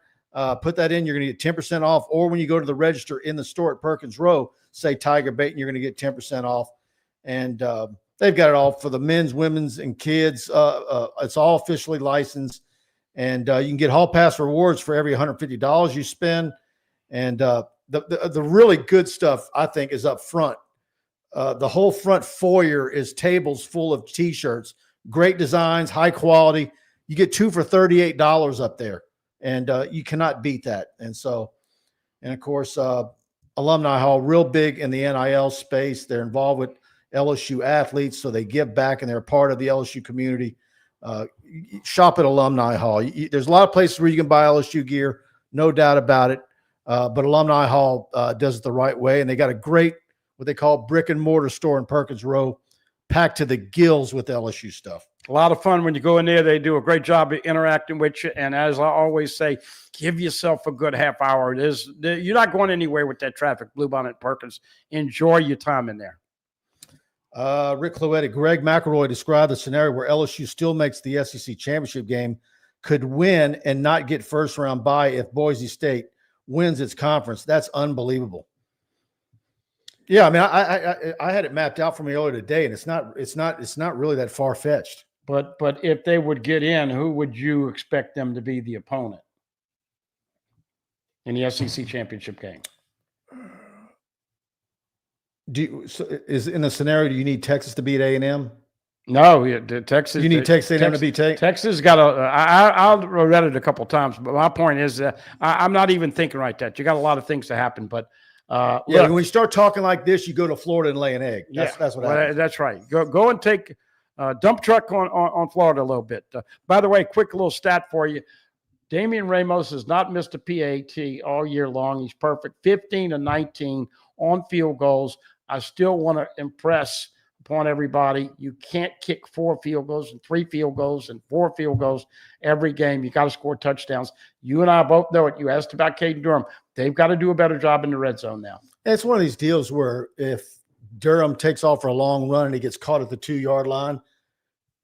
put that in, you're going to get 10% off. Or when you go to the register in the store at Perkins Row, say TigerBait, and you're going to get 10% off. And They've got it all for the men's, women's, and kids. It's all officially licensed, and you can get hall pass rewards for every $150 you spend. And the really good stuff, I think, is up front. The whole front foyer is tables full of T-shirts, great designs, high quality. You get 2 for $38 up there, and you cannot beat that. And of course, Alumni Hall, real big in the NIL space. They're involved with LSU athletes, so they give back and they're a part of the LSU community. Shop at Alumni Hall. There's a lot of places where you can buy LSU gear, no doubt about it. But Alumni Hall does it the right way, and they got a great, what they call brick and mortar store in Perkins Row, packed to the gills with LSU stuff. A lot of fun when you go in there. They do a great job of interacting with you. And as I always say, give yourself a good half hour. You're not going anywhere with that traffic. Bluebonnet Perkins. Enjoy your time in there. Rick Cloetti, Greg McElroy described the scenario where LSU still makes the SEC championship game, could win and not get first round bye if Boise State wins its conference. That's unbelievable. Yeah, I mean, I had it mapped out for me earlier today, and it's not really that far fetched. But if they would get in, who would you expect them to be the opponent in the SEC championship game? Is in the scenario, do you need Texas to beat A&M? No, Texas. You need Texas A&M to beat Texas got I read it a couple of times, but my point is that I'm not even thinking like that. You got a lot of things to happen, but look, when you start talking like this, you go to Florida and lay an egg. That's what happens. That's right. Go and take dump truck on Florida a little bit. By the way, quick little stat for you. Damian Ramos has not missed a PAT all year long. He's perfect. 15 and 19 on field goals. I still want to impress upon everybody. You can't kick 4 field goals and 3 field goals and 4 field goals every game. You got to score touchdowns. You and I both know it. You asked about Caden Durham. They've got to do a better job in the red zone now. It's one of these deals where if Durham takes off for a long run and he gets caught at the 2-yard line,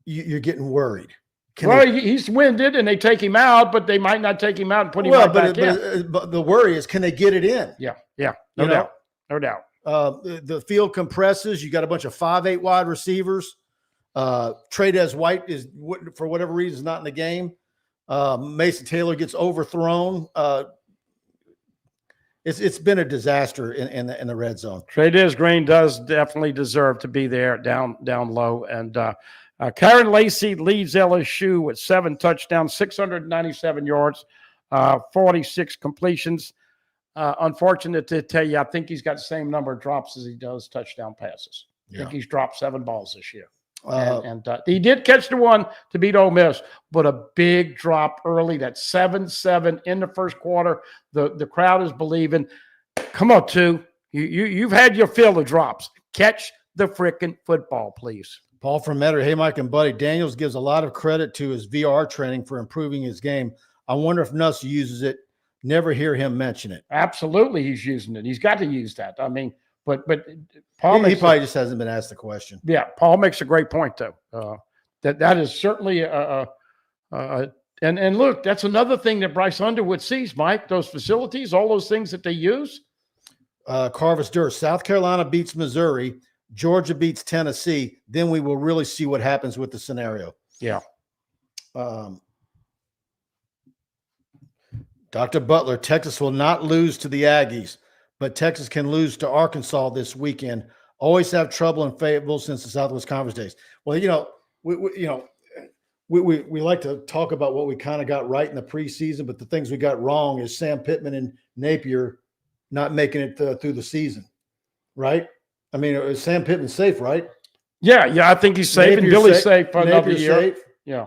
you're getting worried. He's winded and they take him out, but they might not take him out and put him back in. But the worry is, can they get it in? Yeah. No doubt. The field compresses. You got a bunch of 5'8" wide receivers. Tradez White is, for whatever reason, is not in the game. Mason Taylor gets overthrown. It's been a disaster in the red zone. Tradez Green does definitely deserve to be there down low. And Karen Lacey leads LSU with 7 touchdowns, 697 yards, 46 completions. Unfortunate to tell you, I think he's got the same number of drops as he does touchdown passes. I think he's dropped 7 balls this year. And he did catch the one to beat Ole Miss, but a big drop early. That's 7-7 in the first quarter. The crowd is believing. Come on, two. You've had your fill of drops. Catch the frickin' football, please. Paul from Metter. Hey, Mike and Buddy. Daniels gives a lot of credit to his VR training for improving his game. I wonder if Nuss uses it. Never hear him mention it. Absolutely, he's using it. He's got to use that. I mean, but Paul, he probably just hasn't been asked the question. Yeah, Paul makes a great point though. That is certainly and look, that's another thing that Bryce Underwood sees, Mike. Those facilities, all those things that they use. Carvis Durst, South Carolina beats Missouri, Georgia beats Tennessee. Then we will really see what happens with the scenario. Yeah. Dr. Butler, Texas will not lose to the Aggies, but Texas can lose to Arkansas this weekend. Always have trouble in Fayetteville since the Southwest Conference days. Well, we like to talk about what we kind of got right in the preseason, but the things we got wrong is Sam Pittman and Napier not making it through the season, right? I mean, Sam Pittman's safe, right? Yeah, I think he's safe, and Billy's safe for another year. Safe. Yeah.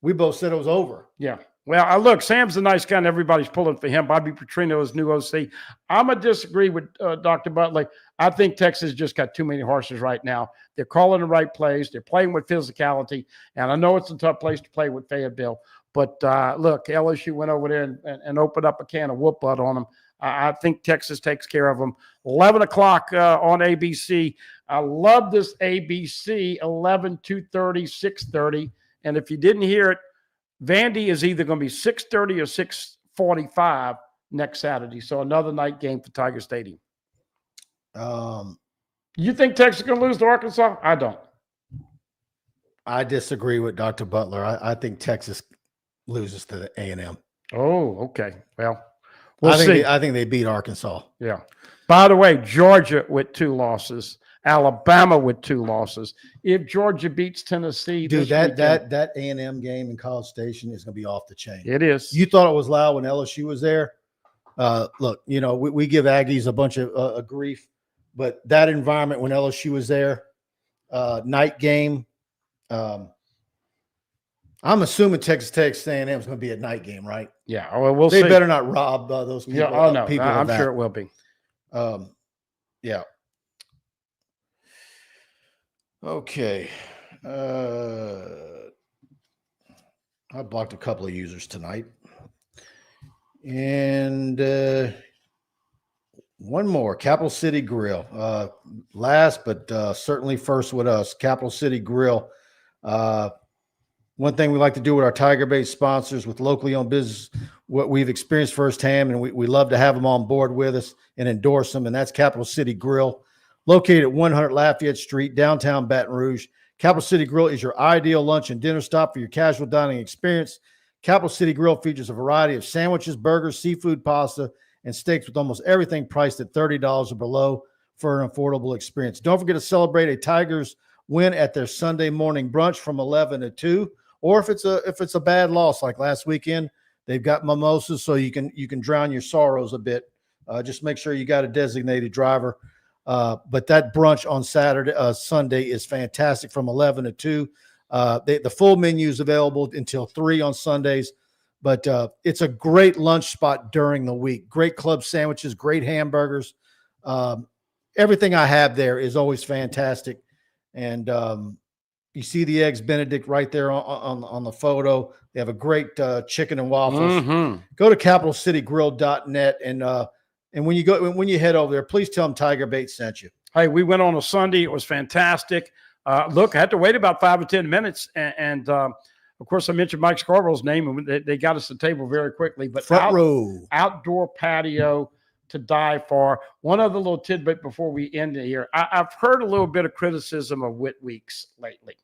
We both said it was over. Yeah. Well, look, Sam's a nice guy, and everybody's pulling for him. Bobby Petrino is new OC. I'm going to disagree with Dr. Butler. I think Texas just got too many horses right now. They're calling the right plays. They're playing with physicality, and I know it's a tough place to play with Fayetteville. But, look, LSU went over there and opened up a can of whoop butt on them. I think Texas takes care of them. 11 o'clock on ABC. I love this ABC, 11, 2:30, 6:30. And if you didn't hear it, Vandy is either going to be 6:30 or 6:45 next Saturday. So another night game for Tiger Stadium. You think Texas is going to lose to Arkansas? I don't. I disagree with Dr. Butler. I think Texas loses to the A&M. Oh, okay. Well, we'll see. I think they beat Arkansas. Yeah. By the way, Georgia with 2 losses, Alabama with 2 losses. If Georgia beats Tennessee, dude, that A&M game in College Station is going to be off the chain. It is. You thought it was loud when LSU was there. Look, we give Aggies a bunch of grief, but that environment when LSU was there, night game. I'm assuming Texas A&M is going to be a night game, right? Yeah. Well, we'll see. They better not rob those people. Yeah. Oh no, people I'm sure it will be. Yeah. Okay. I blocked a couple of users tonight. And one more, Capital City Grill. Last, but certainly first with us, Capital City Grill. One thing we like to do with our TigerBait sponsors, with locally owned business, what we've experienced firsthand, and we love to have them on board with us and endorse them, and that's Capital City Grill, located at 100 Lafayette Street, downtown Baton Rouge. Capital City Grill is your ideal lunch and dinner stop for your casual dining experience. Capital City Grill features a variety of sandwiches, burgers, seafood, pasta, and steaks with almost everything priced at $30 or below for an affordable experience. Don't forget to celebrate a Tigers win at their Sunday morning brunch from 11 to 2. Or if it's a bad loss like last weekend, they've got mimosas so you can drown your sorrows a bit. Just make sure you got a designated driver. But that brunch on Sunday is fantastic from 11 to 2. The full menu is available until 3 on Sundays, but it's a great lunch spot during the week. Great club sandwiches, great hamburgers. Everything I have there is always fantastic. And you see the Eggs Benedict right there on the photo. They have a great chicken and waffles. Mm-hmm. Go to capitalcitygrill.net and when you head over there, please tell them TigerBait sent you. Hey, we went on a Sunday. It was fantastic. Look, I had to wait about 5 or 10 minutes. And of course, I mentioned Mike Scarborough's name, and they got us the table very quickly. But front row, outdoor patio to die for. One other little tidbit before we end it here. I've heard a little bit of criticism of Whit Weeks lately.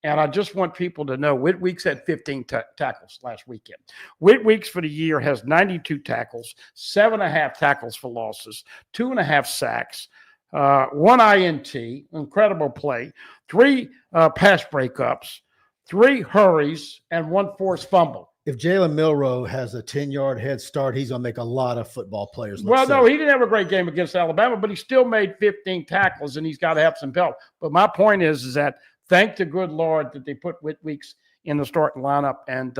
And I just want people to know Whit Weeks had 15 tackles last weekend. Whit Weeks for the year has 92 tackles, 7.5 tackles for losses, 2.5 sacks, 1 INT, incredible play, 3 pass breakups, 3 hurries, and 1 forced fumble. If Jalen Milroe has a 10-yard head start, he's going to make a lot of football players look Well, silly. no, he didn't have a great game against Alabama, but he still made 15 tackles, and he's got to have some help. But my point is that thank the good Lord that they put Whit Weeks in the starting lineup. And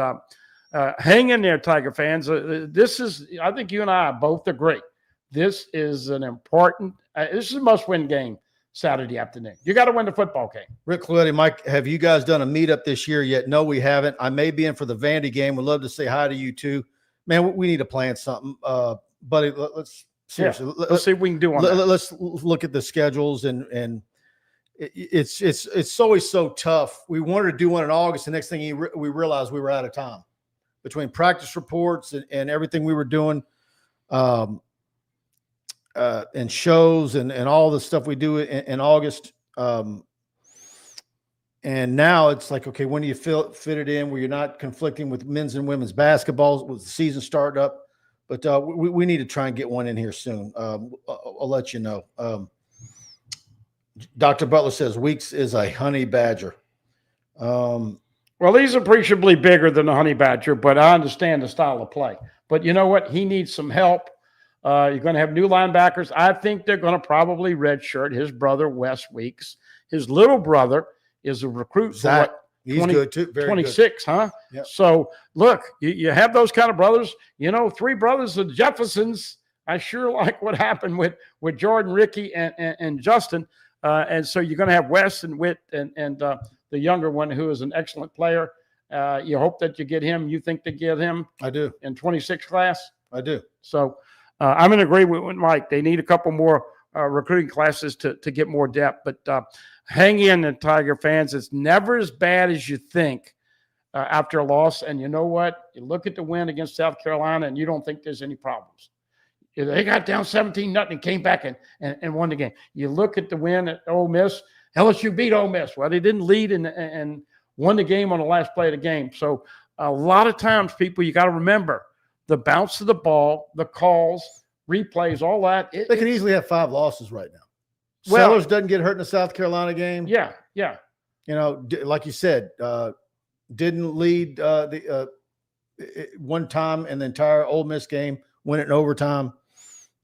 hang in there, Tiger fans. This is, I think you and I both agree, this is an important, this is a must-win game Saturday afternoon. You got to win the football game. Rick Cluetti, Mike, have you guys done a meetup this year yet? No, we haven't. I may be in for the Vandy game. Would love to say hi to you too. Man, we need to plan something. Buddy, let's seriously. Yeah, let's see what we can do on that. Let's look at the schedules and it's always so tough. We wanted to do one in August. The next thing we realized we were out of time between practice reports and everything we were doing, and shows and all the stuff we do in August. And now it's like, okay, when do you fit it in where you're not conflicting with men's and women's basketball with the season starting up? But we need to try and get one in here soon. I'll let you know. Dr. Butler says Weeks is a honey badger. Well, he's appreciably bigger than a honey badger, but I understand the style of play. But you know what? He needs some help. You're going to have new linebackers. I think they're going to probably redshirt his brother, Wes Weeks. His little brother is a recruit. Zach, he's good too. Very 26, good. Huh? Yep. So, look, you have those kind of brothers. 3 brothers of Jeffersons. I sure like what happened with Jordan, Ricky, and Justin. And so you're going to have Wes and Whit and the younger one who is an excellent player. You hope that you get him. You think they get him? I do. In 26 class? I do. So I'm in agreement with Mike. They need a couple more recruiting classes to get more depth. But hang in, Tiger fans. It's never as bad as you think after a loss. And you know what? You look at the win against South Carolina, and you don't think there's any problems. They got down 17-0 and came back and won the game. You look at the win at Ole Miss. LSU beat Ole Miss. Well, they didn't lead in won the game on the last play of the game. So a lot of times, people, you got to remember the bounce of the ball, the calls, replays, all that. They could easily have 5 losses right now. Well, Sellers doesn't get hurt in the South Carolina game. Yeah. You know, like you said, didn't lead one time in the entire Ole Miss game, win it in overtime.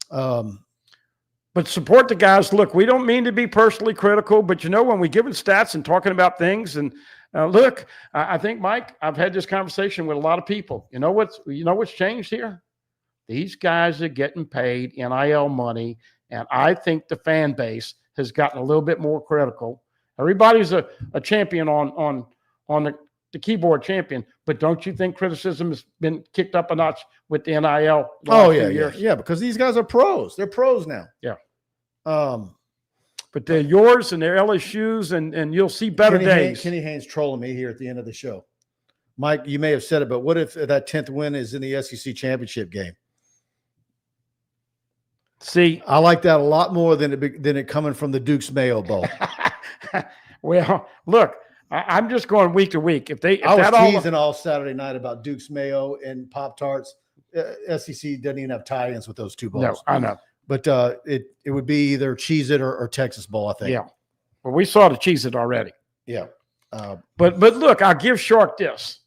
But support the guys. Look, we don't mean to be personally critical, but when we're giving stats and talking about things, and look, I think, Mike, I've had this conversation with a lot of people. You know what's changed here? These guys are getting paid NIL money, and I think the fan base has gotten a little bit more critical. Everybody's a champion on the keyboard champion, but don't you think criticism has been kicked up a notch with the NIL? Yeah, because these guys are pros. They're pros now. Yeah. But they're yours and they're LSU's, and you'll see better days. Kenny Haynes trolling me here at the end of the show. Mike, you may have said it, but what if that 10th win is in the SEC championship game? See, I like that a lot more than it coming from the Duke's Mayo Bowl. Well, look, I'm just going week to week. If I was teasing all Saturday night about Duke's Mayo and Pop-Tarts. SEC doesn't even have tie-ins with those two bowls. No, I know. But it would be either Cheez-It or Texas Bowl, I think. Yeah. Well, we saw the Cheez-It already. Yeah. But look, I'll give Shark this.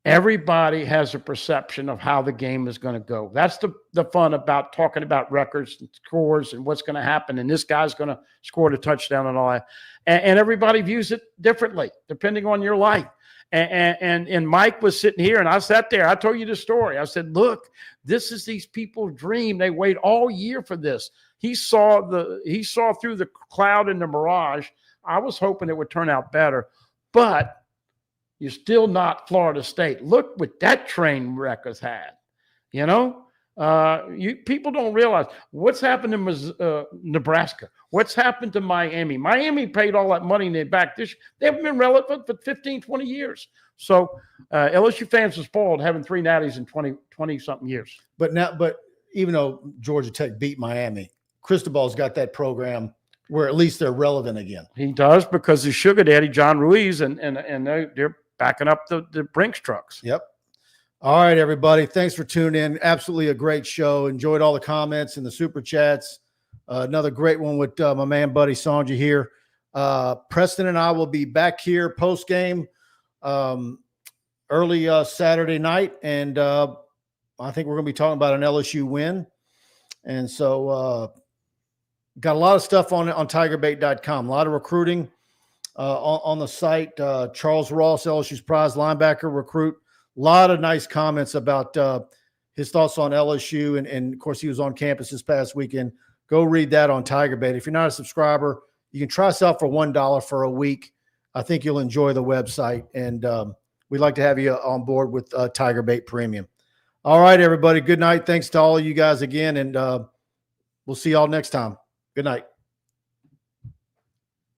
Everybody has a perception of how the game is going to go. That's the fun about talking about records and scores and what's going to happen. And this guy's going to score the touchdown and all that. And everybody views it differently depending on your life. And Mike was sitting here, and I sat there. I told you the story. I said, look, this is these people's dream. They wait all year for this. He saw through the cloud and the mirage. I was hoping it would turn out better, but you're still not Florida State. Look what that train wreck has had. People don't realize what's happened in Nebraska. What's happened to Miami? Miami paid all that money in their back. They haven't been relevant for 15, 20 years. So LSU fans are spoiled having 3 natties in 20-something years. But even though Georgia Tech beat Miami, Cristobal's got that program where at least they're relevant again. He does, because his sugar daddy, John Ruiz, and they're backing up the Brinks trucks. Yep. All right, everybody. Thanks for tuning in. Absolutely a great show. Enjoyed all the comments and the super chats. Another great one with my man, Buddy Songy here. Preston and I will be back here post-game early Saturday night. And I think we're going to be talking about an LSU win. And so got a lot of stuff on TigerBait.com. A lot of recruiting on the site. Charles Ross, LSU's prize linebacker recruit. A lot of nice comments about his thoughts on LSU. And of course, he was on campus this past weekend. Go read that on TigerBait. If you're not a subscriber, you can try us out for $1 for a week. I think you'll enjoy the website. And we'd like to have you on board with TigerBait Premium. All right, everybody. Good night. Thanks to all of you guys again. And we'll see y'all next time. Good night.